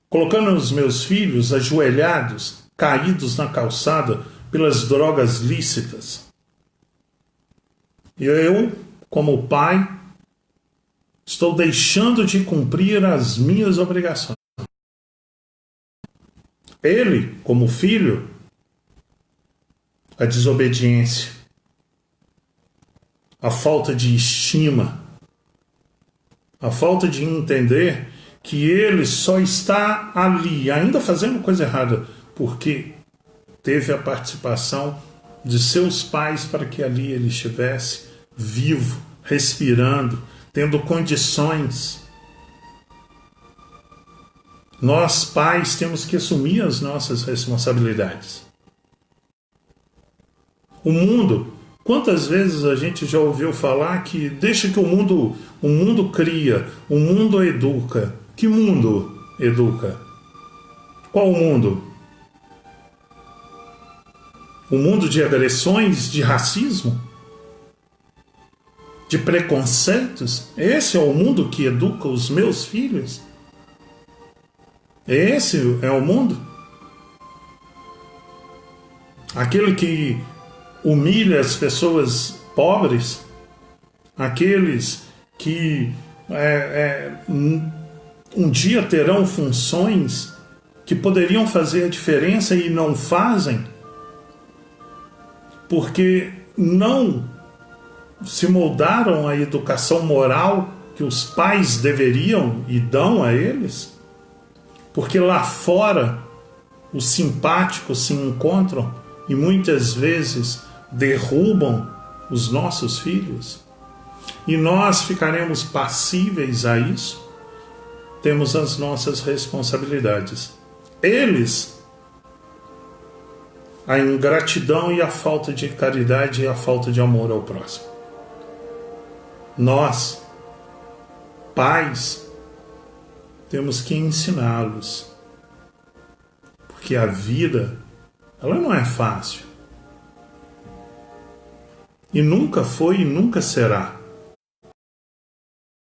colocando os meus filhos ajoelhados, caídos na calçada pelas drogas lícitas. E eu, como pai, estou deixando de cumprir as minhas obrigações. Ele, como filho, a desobediência, a falta de estima, a falta de entender que ele só está ali, ainda fazendo coisa errada, porque teve a participação de seus pais para que ali ele estivesse vivo, respirando, tendo condições. Nós, pais, temos que assumir as nossas responsabilidades. O mundo, quantas vezes a gente já ouviu falar que deixa que o mundo cria, o mundo educa. Que mundo educa? Qual mundo? O mundo de agressões, de racismo? De preconceitos? Esse é o mundo que educa os meus filhos? Esse é o mundo? Aquele que humilha as pessoas pobres? Aqueles que um dia terão funções que poderiam fazer a diferença e não fazem? Porque não se moldaram à educação moral que os pais deveriam e dão a eles? Porque lá fora os simpáticos se encontram e muitas vezes derrubam os nossos filhos? E nós ficaremos passíveis a isso? Temos as nossas responsabilidades. Eles, a ingratidão e a falta de caridade e a falta de amor ao próximo. Nós, pais, temos que ensiná-los. Porque a vida, ela não é fácil. E nunca foi e nunca será.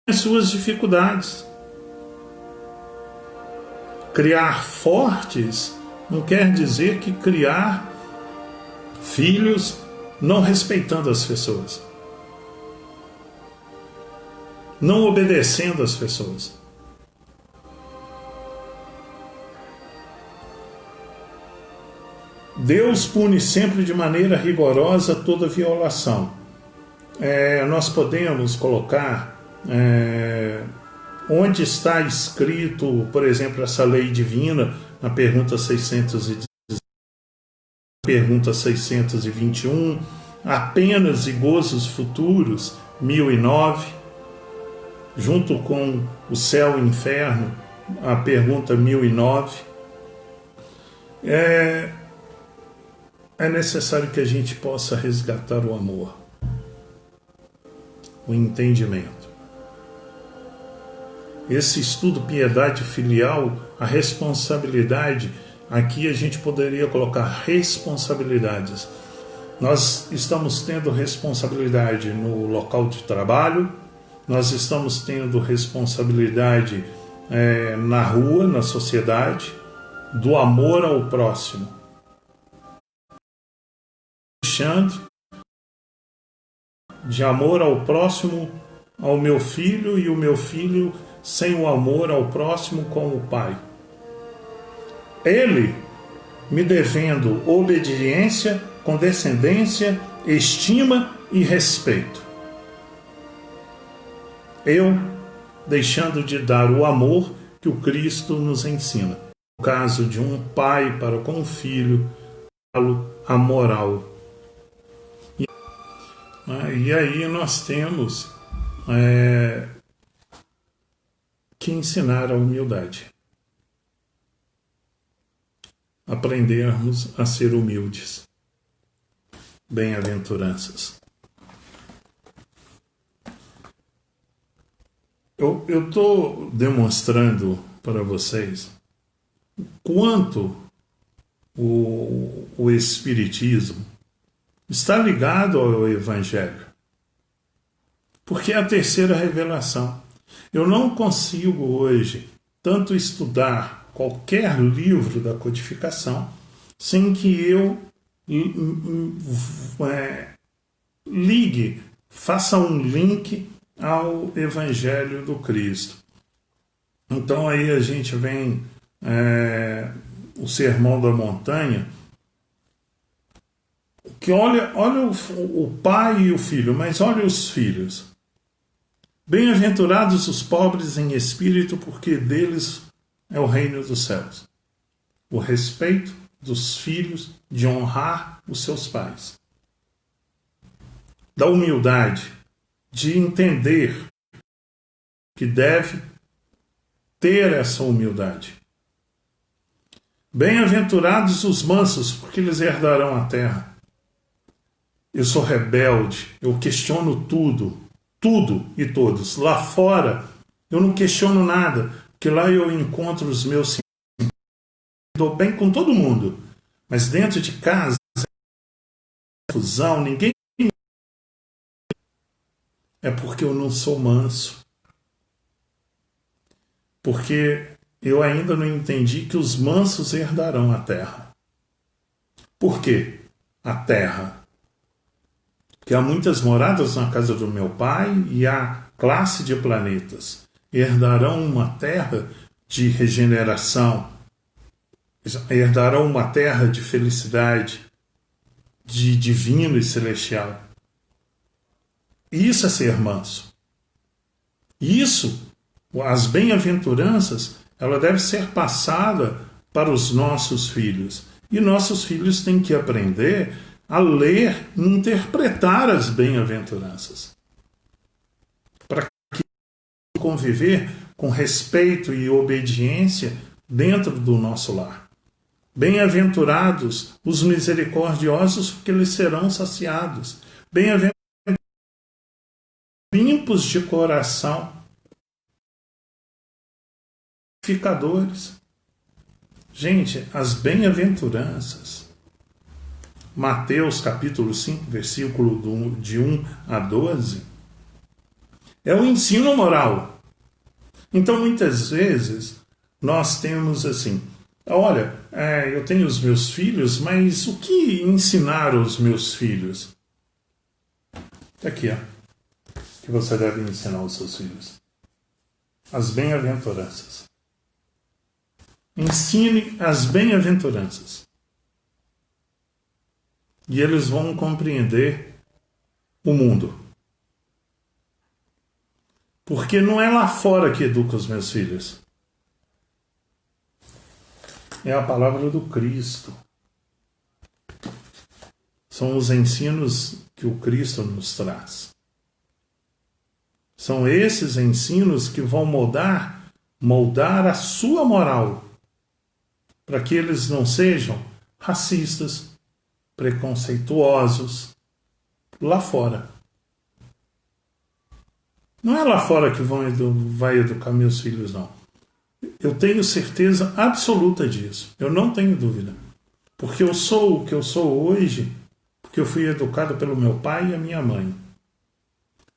Tem suas dificuldades. Criar fortes não quer dizer que criar filhos não respeitando as pessoas, não obedecendo as pessoas. Deus pune sempre de maneira rigorosa toda violação. Nós podemos colocar onde está escrito, por exemplo, essa lei divina, na pergunta 621, apenas e gozos futuros, 1009, junto com o céu e o inferno, a pergunta 1009. É necessário que a gente possa resgatar o amor, o entendimento. Esse estudo piedade filial, a responsabilidade, aqui a gente poderia colocar responsabilidades. Nós estamos tendo responsabilidade no local de trabalho, nós estamos tendo responsabilidade na rua, na sociedade, do amor ao próximo. Deixando de amor ao próximo ao meu filho e o meu filho sem o amor ao próximo com o pai. Ele me devendo obediência, condescendência, estima e respeito. Eu deixando de dar o amor que o Cristo nos ensina. no caso de um pai para com um filho, a moral. E aí nós temos que ensinar a humildade. Aprendermos a ser humildes. Bem-aventuranças. Eu estou demonstrando para vocês quanto o Espiritismo está ligado ao Evangelho. Porque é a terceira revelação. Eu não consigo hoje tanto estudar qualquer livro da codificação sem que eu faça um link ao Evangelho do Cristo. Então aí a gente vem o Sermão da Montanha, que olha o pai e o filho, mas olha os filhos. Bem-aventurados os pobres em espírito, porque deles é o reino dos céus. O respeito dos filhos, de honrar os seus pais. Da humildade, de entender que deve ter essa humildade. Bem-aventurados os mansos, porque eles herdarão a terra. Eu sou rebelde, eu questiono tudo e todos. Lá fora, eu não questiono nada, porque lá eu encontro os meus sentimentos, dou bem com todo mundo. Mas dentro de casa, confusão, ninguém. É porque eu não sou manso. Porque eu ainda não entendi que os mansos herdarão a terra. Por quê? A terra. Porque há muitas moradas na casa do meu pai e há classe de planetas. Herdarão uma terra de regeneração. Herdarão uma terra de felicidade, de divino e celestial. Isso é ser manso. Isso, as bem-aventuranças, ela deve ser passada para os nossos filhos. E nossos filhos têm que aprender a ler e interpretar as bem-aventuranças. Para que conviver com respeito e obediência dentro do nosso lar. Bem-aventurados os misericordiosos, porque eles serão saciados. Bem-aventurados limpos de coração, purificadores. Gente, as bem-aventuranças, Mateus capítulo 5, versículo de 1 a 12, é o ensino moral. Então, muitas vezes, nós temos assim, olha, eu tenho os meus filhos, mas o que ensinar aos meus filhos? Aqui, ó. Que você deve ensinar aos seus filhos. As bem-aventuranças. Ensine as bem-aventuranças. E eles vão compreender o mundo. Porque não é lá fora que educa os meus filhos. É a palavra do Cristo. São os ensinos que o Cristo nos traz. São esses ensinos que vão moldar a sua moral, para que eles não sejam racistas, preconceituosos, lá fora. Não é lá fora que vai educar meus filhos, não. Eu tenho certeza absoluta disso. Eu não tenho dúvida. Porque eu sou o que eu sou hoje, porque eu fui educado pelo meu pai e a minha mãe.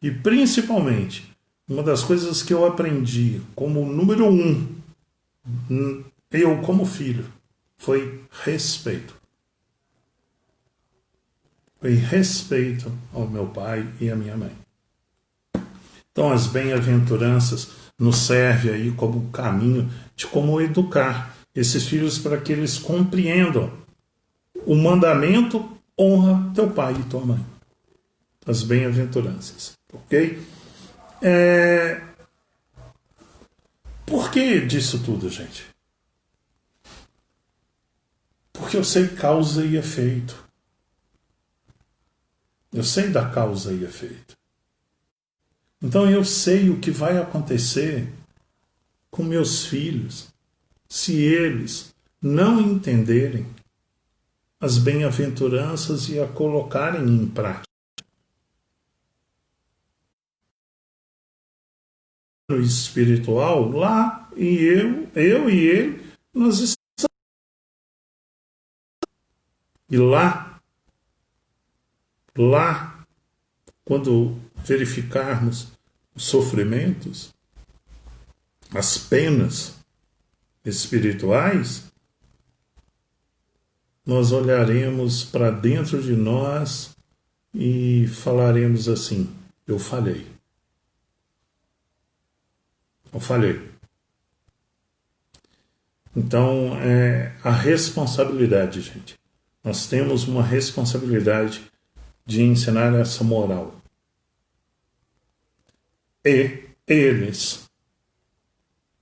E principalmente, uma das coisas que eu aprendi como número 1, eu como filho, foi respeito. Foi respeito ao meu pai e à minha mãe. Então as bem-aventuranças nos servem aí como caminho de como educar esses filhos para que eles compreendam o mandamento: honra teu pai e tua mãe. As bem-aventuranças. Ok? Por que disso tudo, gente? Porque eu sei causa e efeito. Eu sei da causa e efeito. Então eu sei o que vai acontecer com meus filhos se eles não entenderem as bem-aventuranças e a colocarem em prática. No espiritual, lá, e eu e ele, nós estamos. E lá, quando verificarmos os sofrimentos, as penas espirituais, nós olharemos para dentro de nós e falaremos assim: eu falhei. Eu falhei. Então, a responsabilidade, gente. Nós temos uma responsabilidade de ensinar essa moral. E eles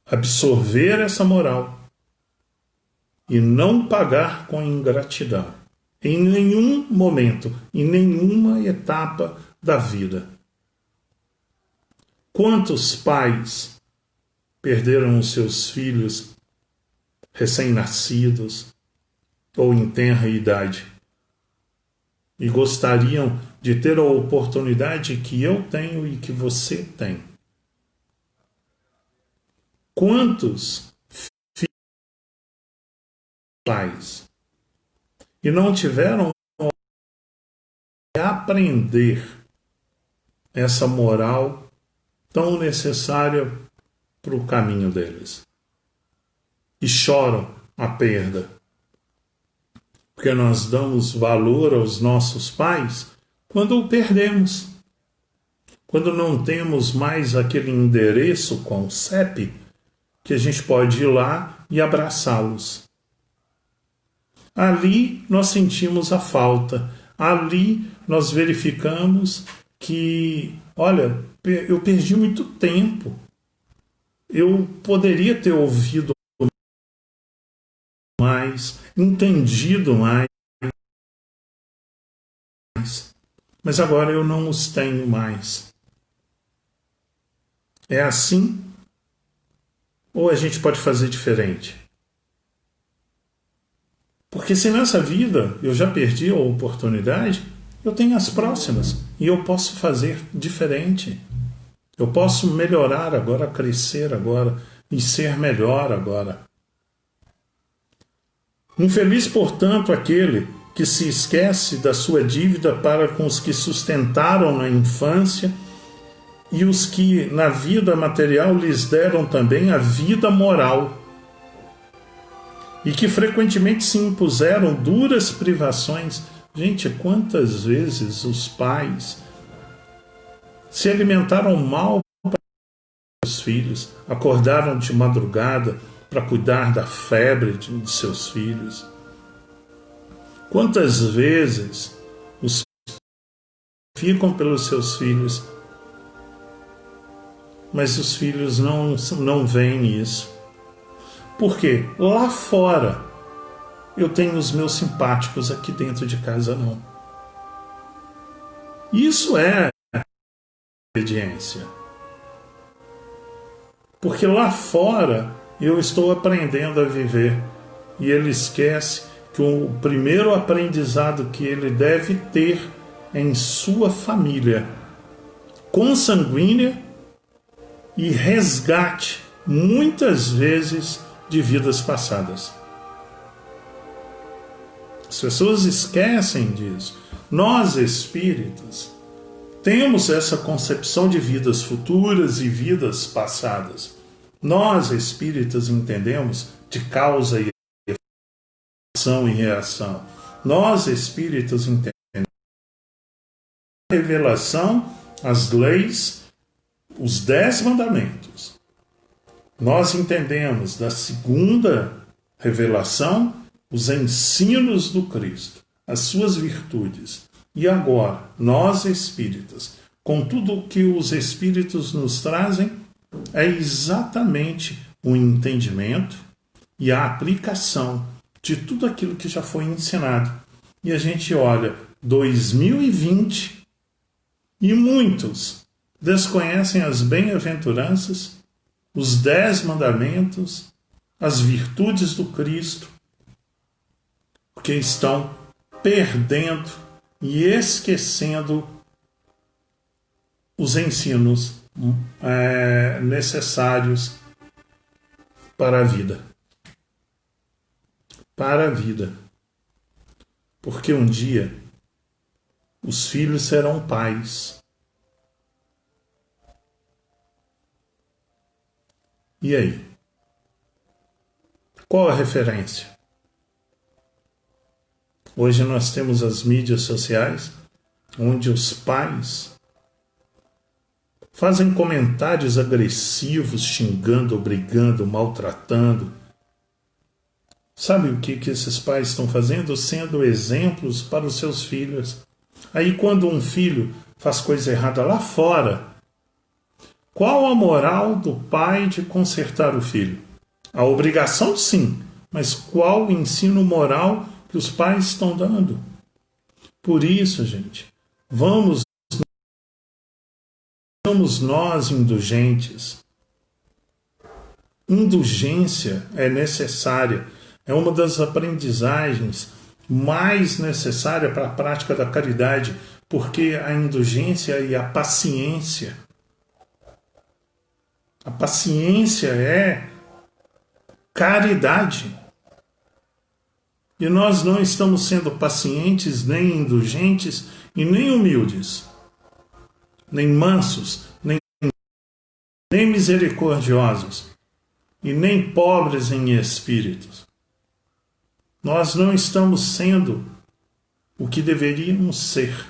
absorver essa moral e não pagar com ingratidão em nenhum momento, em nenhuma etapa da vida. Quantos pais perderam os seus filhos recém-nascidos ou em tenra idade e gostariam de ter a oportunidade que eu tenho e que você tem? Quantos pais e não tiveram que aprender essa moral tão necessária para o caminho deles e choram a perda, porque nós damos valor aos nossos pais quando o perdemos, quando não temos mais aquele endereço com o CEP que a gente pode ir lá e abraçá-los. Ali nós sentimos a falta. Ali nós verificamos que, olha, eu perdi muito tempo. Eu poderia ter ouvido mais, entendido mais, mas agora eu não os tenho mais. É assim? Ou a gente pode fazer diferente? Porque se nessa vida eu já perdi a oportunidade, eu tenho as próximas e eu posso fazer diferente. Eu posso melhorar agora, crescer agora e ser melhor agora. Infeliz, portanto, aquele que se esquece da sua dívida para com os que sustentaram na infância e os que na vida material lhes deram também a vida moral, e que frequentemente se impuseram duras privações. Gente, quantas vezes os pais se alimentaram mal para os filhos, acordaram de madrugada para cuidar da febre de seus filhos. Quantas vezes os pais ficam pelos seus filhos, mas os filhos não veem isso. Porque lá fora eu tenho os meus simpáticos, aqui dentro de casa não. Isso é obediência. Porque lá fora eu estou aprendendo a viver e ele esquece que o primeiro aprendizado que ele deve ter é em sua família consanguínea e resgate, muitas vezes, de vidas passadas. As pessoas esquecem disso. Nós, espíritas, temos essa concepção de vidas futuras e vidas passadas. Nós, espíritas, entendemos de causa e ação e reação. Nós, espíritas, entendemos a revelação, as leis, os 10 mandamentos. Nós entendemos da segunda revelação os ensinos do Cristo, as suas virtudes. E agora, nós espíritas, com tudo o que os espíritos nos trazem, é exatamente o entendimento e a aplicação de tudo aquilo que já foi ensinado. E a gente olha 2020 e muitos desconhecem as bem-aventuranças, os 10 mandamentos, as virtudes do Cristo, porque estão perdendo e esquecendo os ensinos necessários para a vida. Para a vida. Porque um dia os filhos serão pais. E aí? Qual a referência? Hoje nós temos as mídias sociais, onde os pais fazem comentários agressivos, xingando, brigando, maltratando. Sabe o que esses pais estão fazendo? Sendo exemplos para os seus filhos. Aí quando um filho faz coisa errada lá fora, qual a moral do pai de consertar o filho? A obrigação, sim, mas qual o ensino moral que os pais estão dando? Por isso, gente, vamos nós indulgentes. Indulgência é necessária, é uma das aprendizagens mais necessárias para a prática da caridade, porque a indulgência e a paciência é caridade. E nós não estamos sendo pacientes, nem indulgentes e nem humildes, nem mansos, nem misericordiosos e nem pobres em espíritos. Nós não estamos sendo o que deveríamos ser,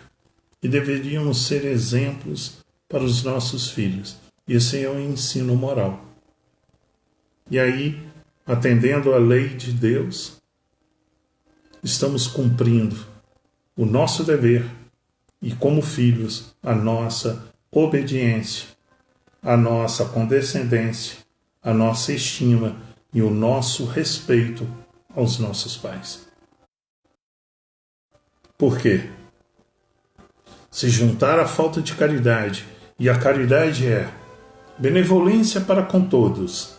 e deveríamos ser exemplos para os nossos filhos. Esse é o ensino moral. E aí, atendendo à lei de Deus, estamos cumprindo o nosso dever e, como filhos, a nossa obediência, a nossa condescendência, a nossa estima e o nosso respeito aos nossos pais. Por quê? Se juntar a falta de caridade, e a caridade é benevolência para com todos,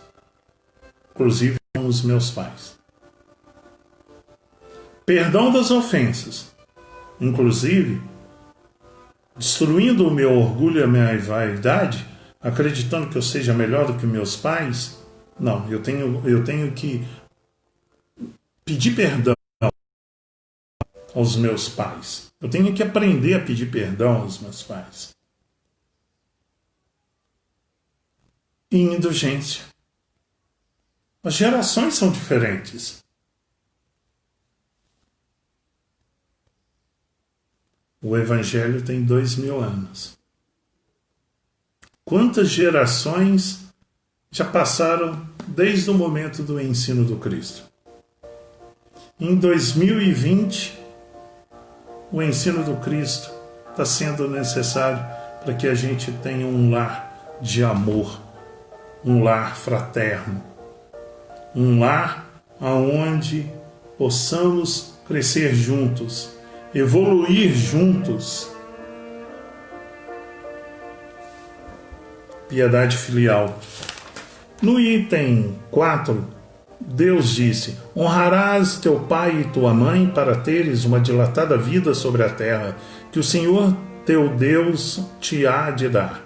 inclusive com os meus pais. Perdão das ofensas, inclusive destruindo o meu orgulho e a minha vaidade, acreditando que eu seja melhor do que meus pais. Não, eu tenho que pedir perdão aos meus pais. Eu tenho que aprender a pedir perdão aos meus pais. E indulgência. As gerações são diferentes. O Evangelho tem 2000 anos. Quantas gerações já passaram desde o momento do ensino do Cristo? Em 2020, o ensino do Cristo está sendo necessário para que a gente tenha um lar de amor, um lar fraterno, um lar onde possamos crescer juntos, evoluir juntos. Piedade filial. No item 4, Deus disse: honrarás teu pai e tua mãe para teres uma dilatada vida sobre a terra, que o Senhor teu Deus te há de dar.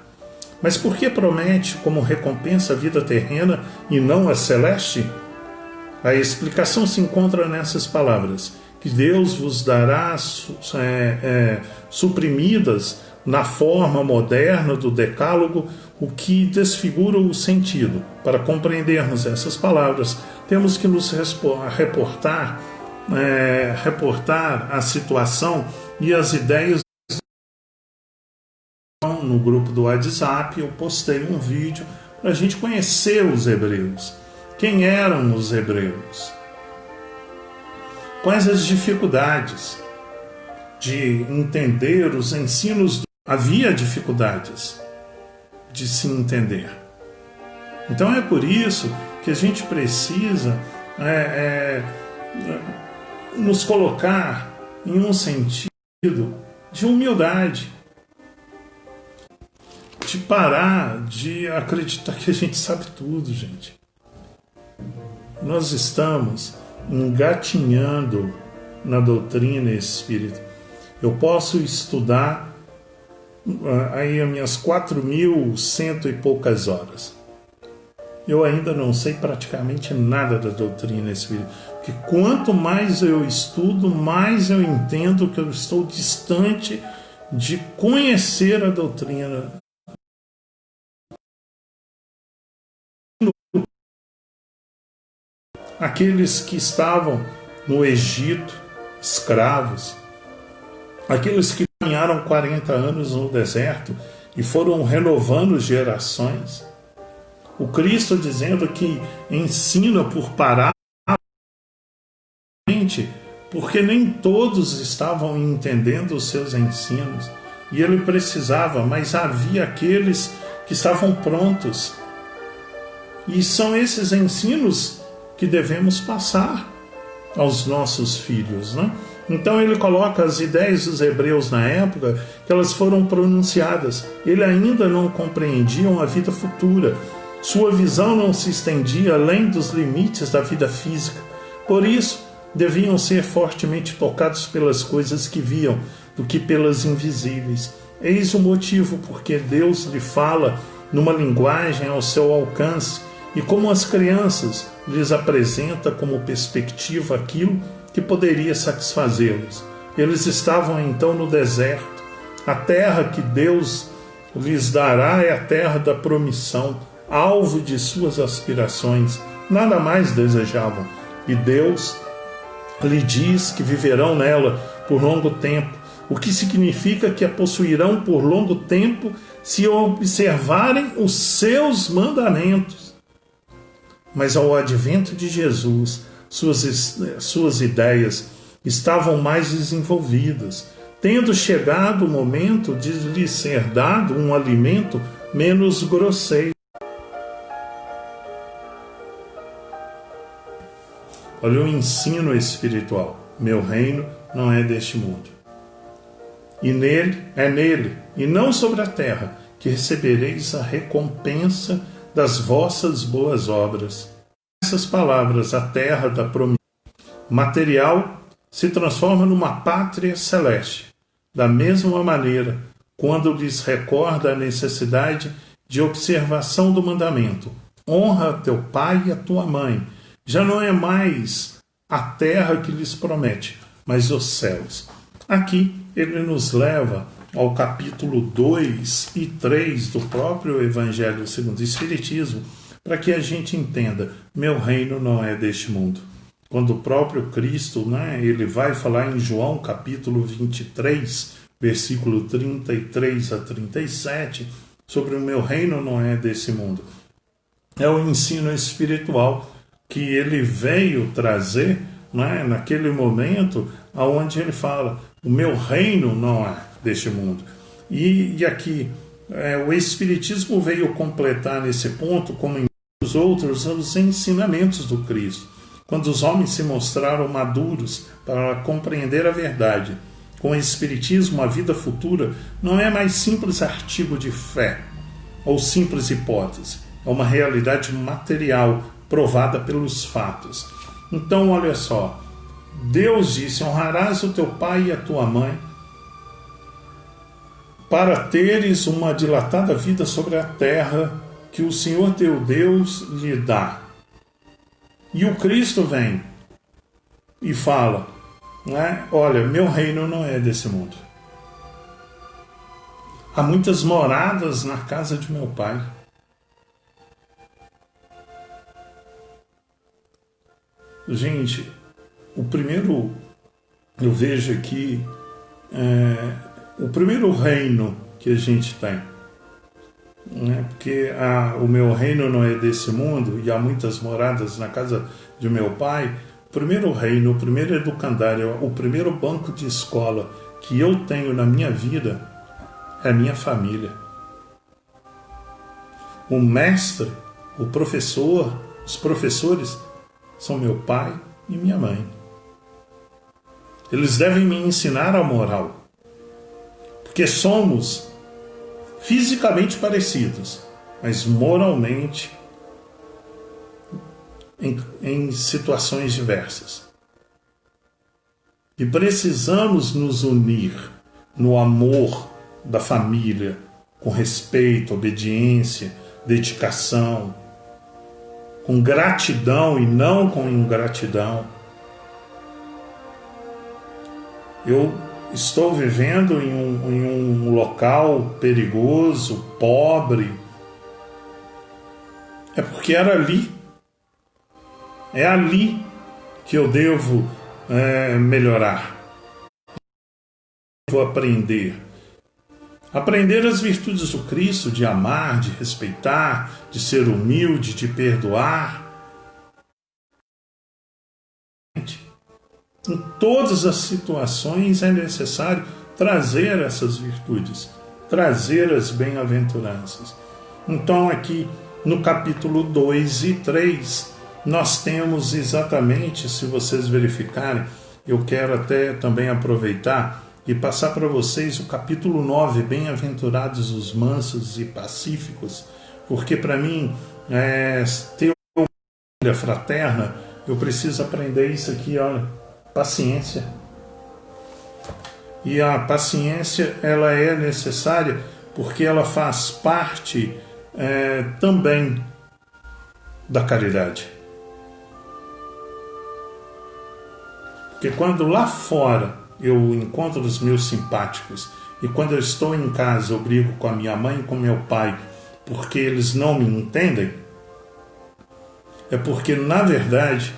Mas por que promete como recompensa a vida terrena e não a celeste? A explicação se encontra nessas palavras: que Deus vos dará suprimidas na forma moderna do decálogo, o que desfigura o sentido. Para compreendermos essas palavras, temos que nos reportar a situação e as ideias. No grupo do WhatsApp eu postei um vídeo para a gente conhecer os hebreus. Quem eram os hebreus? Quais as dificuldades de entender os ensinos? Havia dificuldades de se entender. Então é por isso que a gente precisa nos colocar em um sentido de humildade, de parar de acreditar que a gente sabe tudo, gente. Nós estamos engatinhando na doutrina espírita. Eu posso estudar aí as minhas 4.100 e poucas horas. Eu ainda não sei praticamente nada da doutrina espírita. Porque quanto mais eu estudo, mais eu entendo que eu estou distante de conhecer a doutrina. Aqueles que estavam no Egito, escravos, aqueles que caminharam 40 anos no deserto e foram renovando gerações. O Cristo dizendo que ensina por parábola, porque nem todos estavam entendendo os seus ensinos. E ele precisava, mas havia aqueles que estavam prontos. E são esses ensinos que devemos passar aos nossos filhos, né? Então ele coloca as ideias dos hebreus na época, que elas foram pronunciadas. Ele ainda não compreendia a vida futura. Sua visão não se estendia além dos limites da vida física. Por isso, deviam ser fortemente tocados pelas coisas que viam, do que pelas invisíveis. Eis o motivo porque Deus lhe fala numa linguagem ao seu alcance, e como as crianças lhes apresenta como perspectiva aquilo que poderia satisfazê-los. Eles estavam então no deserto. A terra que Deus lhes dará é a terra da promissão, alvo de suas aspirações. Nada mais desejavam. E Deus lhe diz que viverão nela por longo tempo, o que significa que a possuirão por longo tempo se observarem os seus mandamentos. Mas ao advento de Jesus, suas ideias estavam mais desenvolvidas, tendo chegado o momento de lhe ser dado um alimento menos grosseiro. Olha o ensino espiritual. Meu reino não é deste mundo. E nele, e não sobre a terra, que recebereis a recompensa das vossas boas obras. Essas palavras, a terra da promessa material se transforma numa pátria celeste. Da mesma maneira, quando lhes recorda a necessidade de observação do mandamento, honra teu pai e a tua mãe, já não é mais a terra que lhes promete, mas os céus. Aqui ele nos leva ao capítulo 2 e 3 do próprio Evangelho segundo o Espiritismo, para que a gente entenda, meu reino não é deste mundo. Quando o próprio Cristo, ele vai falar em João capítulo 23, versículo 33 a 37, sobre o meu reino não é desse mundo. É o ensino espiritual que ele veio trazer, naquele momento onde ele fala, o meu reino não é deste mundo. E aqui, o Espiritismo veio completar nesse ponto, como em os outros, os ensinamentos do Cristo. Quando os homens se mostraram maduros para compreender a verdade, com o Espiritismo, a vida futura não é mais simples artigo de fé ou simples hipótese. É uma realidade material provada pelos fatos. Então, olha só, Deus disse, honrarás o teu pai e a tua mãe, para teres uma dilatada vida sobre a terra que o Senhor teu Deus lhe dá. E o Cristo vem e fala, olha, meu reino não é desse mundo. Há muitas moradas na casa de meu pai. Gente, o primeiro, eu vejo aqui, o primeiro reino que a gente tem, porque o meu reino não é desse mundo e há muitas moradas na casa de meu pai. O primeiro reino, o primeiro educandário, o primeiro banco de escola que eu tenho na minha vida é a minha família. O mestre, o professor, os professores são meu pai e minha mãe. Eles devem me ensinar a moral. Porque somos fisicamente parecidos, mas moralmente em situações diversas. E precisamos nos unir no amor da família, com respeito, obediência, dedicação, com gratidão e não com ingratidão. Eu estou vivendo em um local perigoso, pobre. É porque era ali. É ali que eu devo melhorar. Devo aprender. Aprender as virtudes do Cristo, de amar, de respeitar, de ser humilde, de perdoar. Em todas as situações é necessário trazer essas virtudes, trazer as bem-aventuranças. Então aqui no capítulo 2 e 3, nós temos exatamente, se vocês verificarem, eu quero até também aproveitar e passar para vocês o capítulo 9, Bem-aventurados os mansos e pacíficos, porque para mim, ter uma família fraterna, eu preciso aprender isso aqui, olha, paciência. E a paciência, ela é necessária porque ela faz parte também da caridade. Porque quando lá fora eu encontro os meus simpáticos e quando eu estou em casa eu brigo com a minha mãe e com meu pai porque eles não me entendem, é porque, na verdade,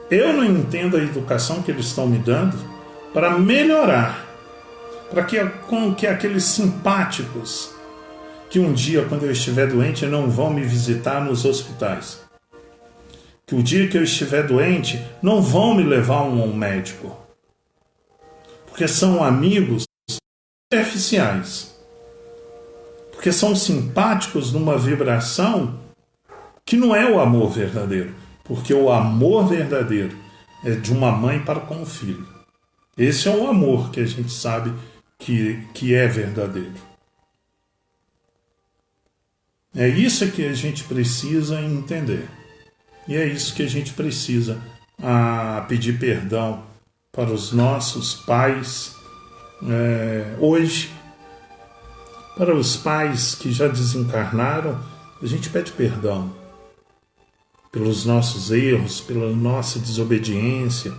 eu não entendo a educação que eles estão me dando para melhorar, para que aqueles simpáticos que um dia, quando eu estiver doente, não vão me visitar nos hospitais, que o dia que eu estiver doente, não vão me levar a um médico, porque são amigos superficiais, porque são simpáticos numa vibração que não é o amor verdadeiro, porque o amor verdadeiro é de uma mãe para com o filho. Esse é o amor que a gente sabe que é verdadeiro. É isso que a gente precisa entender. E é isso que a gente precisa pedir perdão para os nossos pais hoje. Para os pais que já desencarnaram, a gente pede perdão pelos nossos erros, pela nossa desobediência,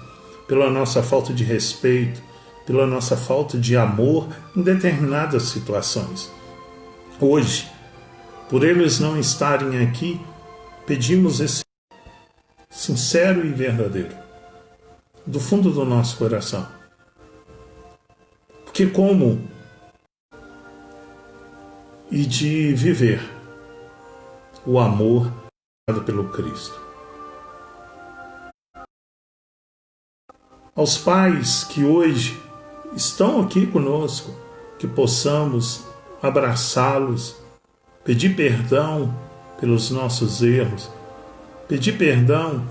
pela nossa falta de respeito, pela nossa falta de amor em determinadas situações. Hoje, por eles não estarem aqui, pedimos esse sincero e verdadeiro, do fundo do nosso coração. Porque como e de viver o amor dado pelo Cristo. Aos pais que hoje estão aqui conosco, que possamos abraçá-los, pedir perdão pelos nossos erros, pedir perdão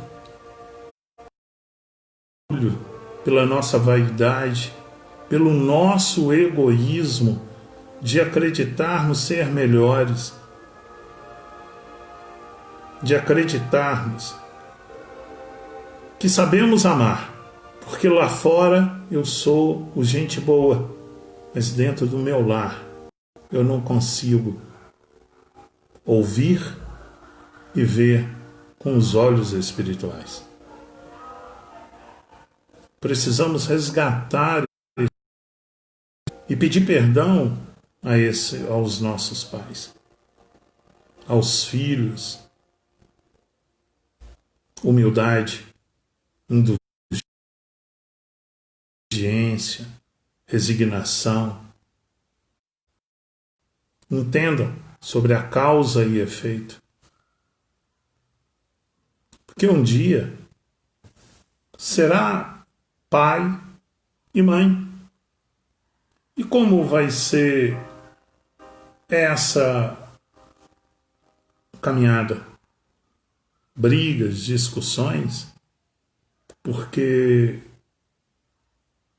pela nossa vaidade, pelo nosso egoísmo de acreditarmos ser melhores, de acreditarmos que sabemos amar, porque lá fora eu sou o gente boa, mas dentro do meu lar eu não consigo ouvir e ver com os olhos espirituais. Precisamos resgatar e pedir perdão aos nossos pais, aos filhos, humildade, indulgência, resignação. Entendam sobre a causa e efeito. Porque um dia será pai e mãe. E como vai ser essa caminhada? Brigas, discussões, porque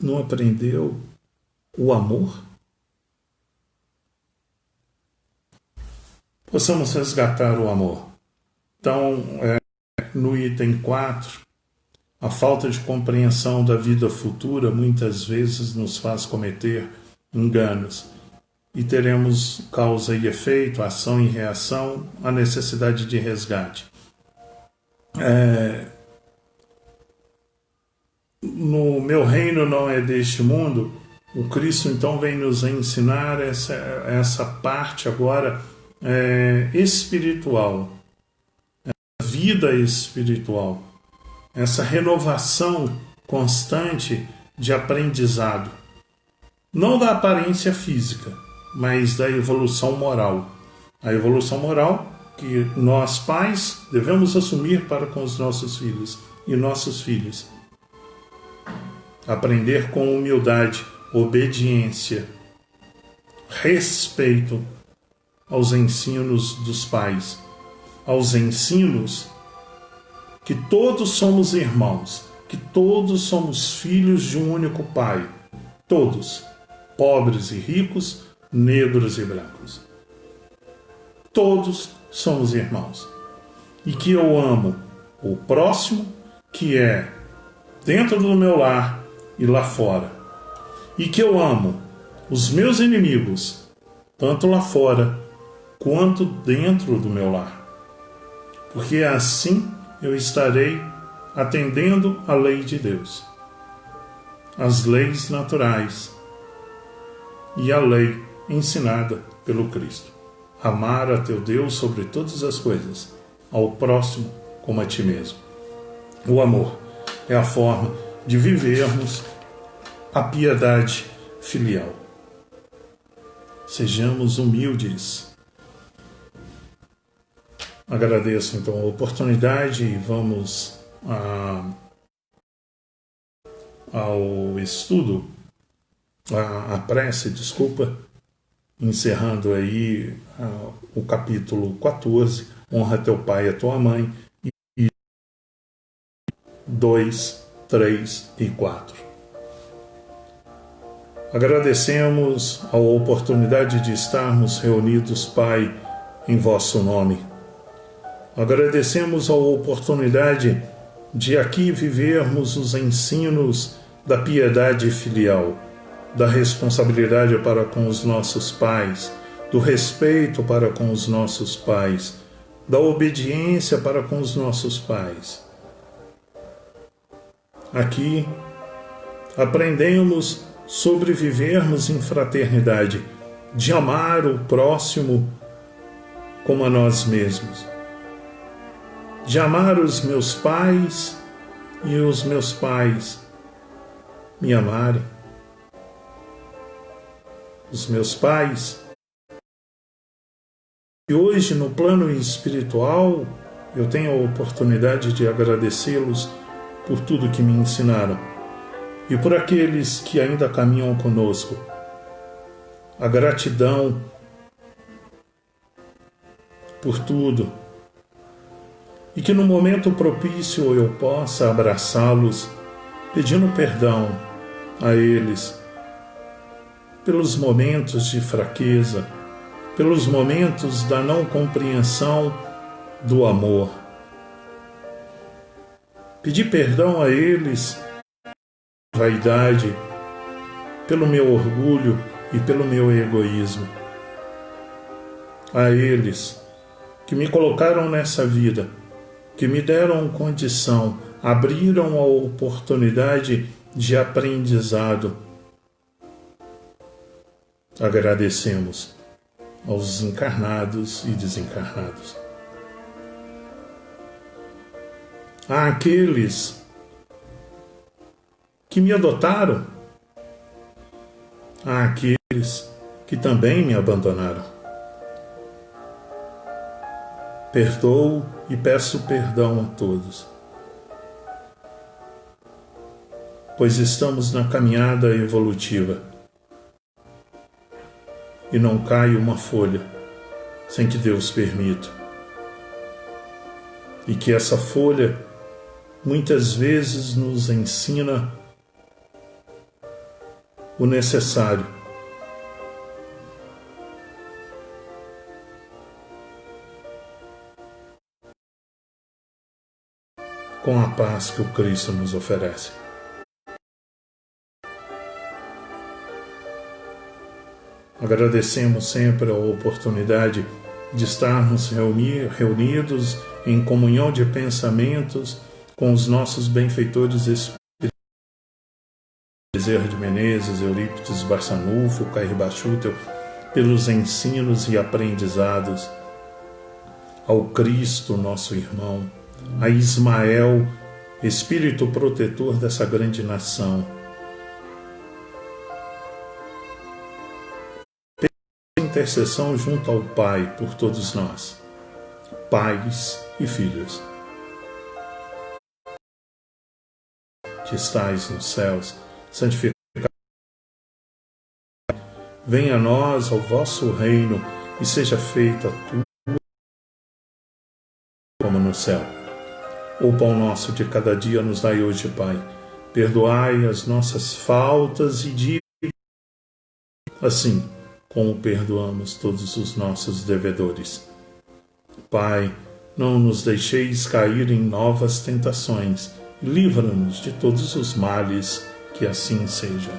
não aprendeu o amor? Possamos resgatar o amor. Então, no item 4, a falta de compreensão da vida futura muitas vezes nos faz cometer enganos. E teremos causa e efeito, ação e reação, a necessidade de resgate. No meu reino não é deste mundo, o Cristo então vem nos ensinar essa parte agora espiritual, vida espiritual, essa renovação constante de aprendizado, não da aparência física, mas da evolução moral. A evolução moral que nós pais devemos assumir para com os nossos filhos e nossos filhos. Aprender com humildade, obediência, respeito aos ensinos dos pais, aos ensinos que todos somos irmãos, que todos somos filhos de um único Pai, todos, pobres e ricos, negros e brancos. Todos somos irmãos. E que eu amo o próximo, que é dentro do meu lar e lá fora. E que eu amo os meus inimigos, tanto lá fora quanto dentro do meu lar. Porque assim eu estarei atendendo a lei de Deus, as leis naturais e a lei ensinada pelo Cristo. Amar a teu Deus sobre todas as coisas, ao próximo como a ti mesmo. O amor é a forma de vivermos a piedade filial. Sejamos humildes. Agradeço então a oportunidade e vamos ao estudo, a prece, encerrando aí o capítulo 14, honra teu pai e a tua mãe, e 2, 3 e 4. Agradecemos a oportunidade de estarmos reunidos, Pai, em vosso nome. Agradecemos a oportunidade de aqui vivermos os ensinos da piedade filial, da responsabilidade para com os nossos pais, do respeito para com os nossos pais, da obediência para com os nossos pais. Aqui aprendemos sobre vivermos em fraternidade, de amar o próximo como a nós mesmos, de amar os meus pais e os meus pais me amarem, os meus pais. E hoje, no plano espiritual, eu tenho a oportunidade de agradecê-los por tudo que me ensinaram e por aqueles que ainda caminham conosco. A gratidão por tudo. E que no momento propício eu possa abraçá-los, pedindo perdão a eles pelos momentos de fraqueza, pelos momentos da não compreensão do amor. Pedir perdão a eles pela vaidade, pelo meu orgulho e pelo meu egoísmo. A eles que me colocaram nessa vida, que me deram condição, abriram a oportunidade de aprendizado. Agradecemos aos encarnados e desencarnados. Àqueles que me adotaram, àqueles que também me abandonaram. Perdoo e peço perdão a todos, pois estamos na caminhada evolutiva e não cai uma folha sem que Deus permita. E que essa folha muitas vezes nos ensina o necessário. Com a paz que o Cristo nos oferece. Agradecemos sempre a oportunidade de estarmos reunidos em comunhão de pensamentos com os nossos benfeitores espirituais, Bezerra de Menezes, Eurípides Barçanufo, Cair Bachutel, pelos ensinos e aprendizados, ao Cristo, nosso irmão, a Ismael, Espírito protetor dessa grande nação, intercessão junto ao Pai por todos nós, pais e filhos, que estais nos céus, santificado venha a nós o vosso reino e seja feita a tua como no céu. O pão nosso de cada dia nos dai hoje, Pai. Perdoai as nossas faltas e dívidas, assim como perdoamos todos os nossos devedores. Pai, não nos deixeis cair em novas tentações e livra-nos de todos os males, que assim seja.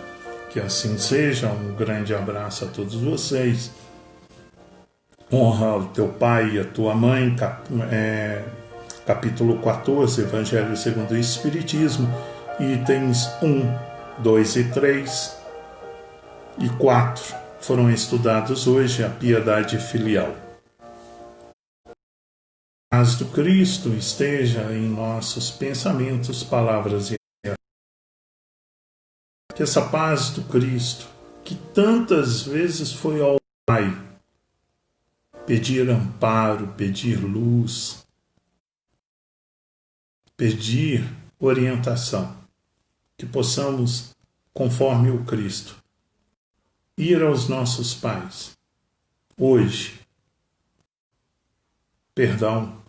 Que assim seja. Um grande abraço a todos vocês. Honra o teu pai e a tua mãe, capítulo 14, Evangelho segundo o Espiritismo, itens 1, 2 e 3 e 4 foram estudados hoje, a piedade filial. A paz do Cristo esteja em nossos pensamentos, palavras e ações. Que essa paz do Cristo, que tantas vezes foi ao Pai pedir amparo, pedir luz, pedir orientação, que possamos, conforme o Cristo, ir aos nossos pais, hoje, perdão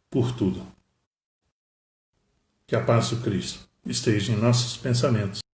por tudo. Que a paz do Cristo esteja em nossos pensamentos.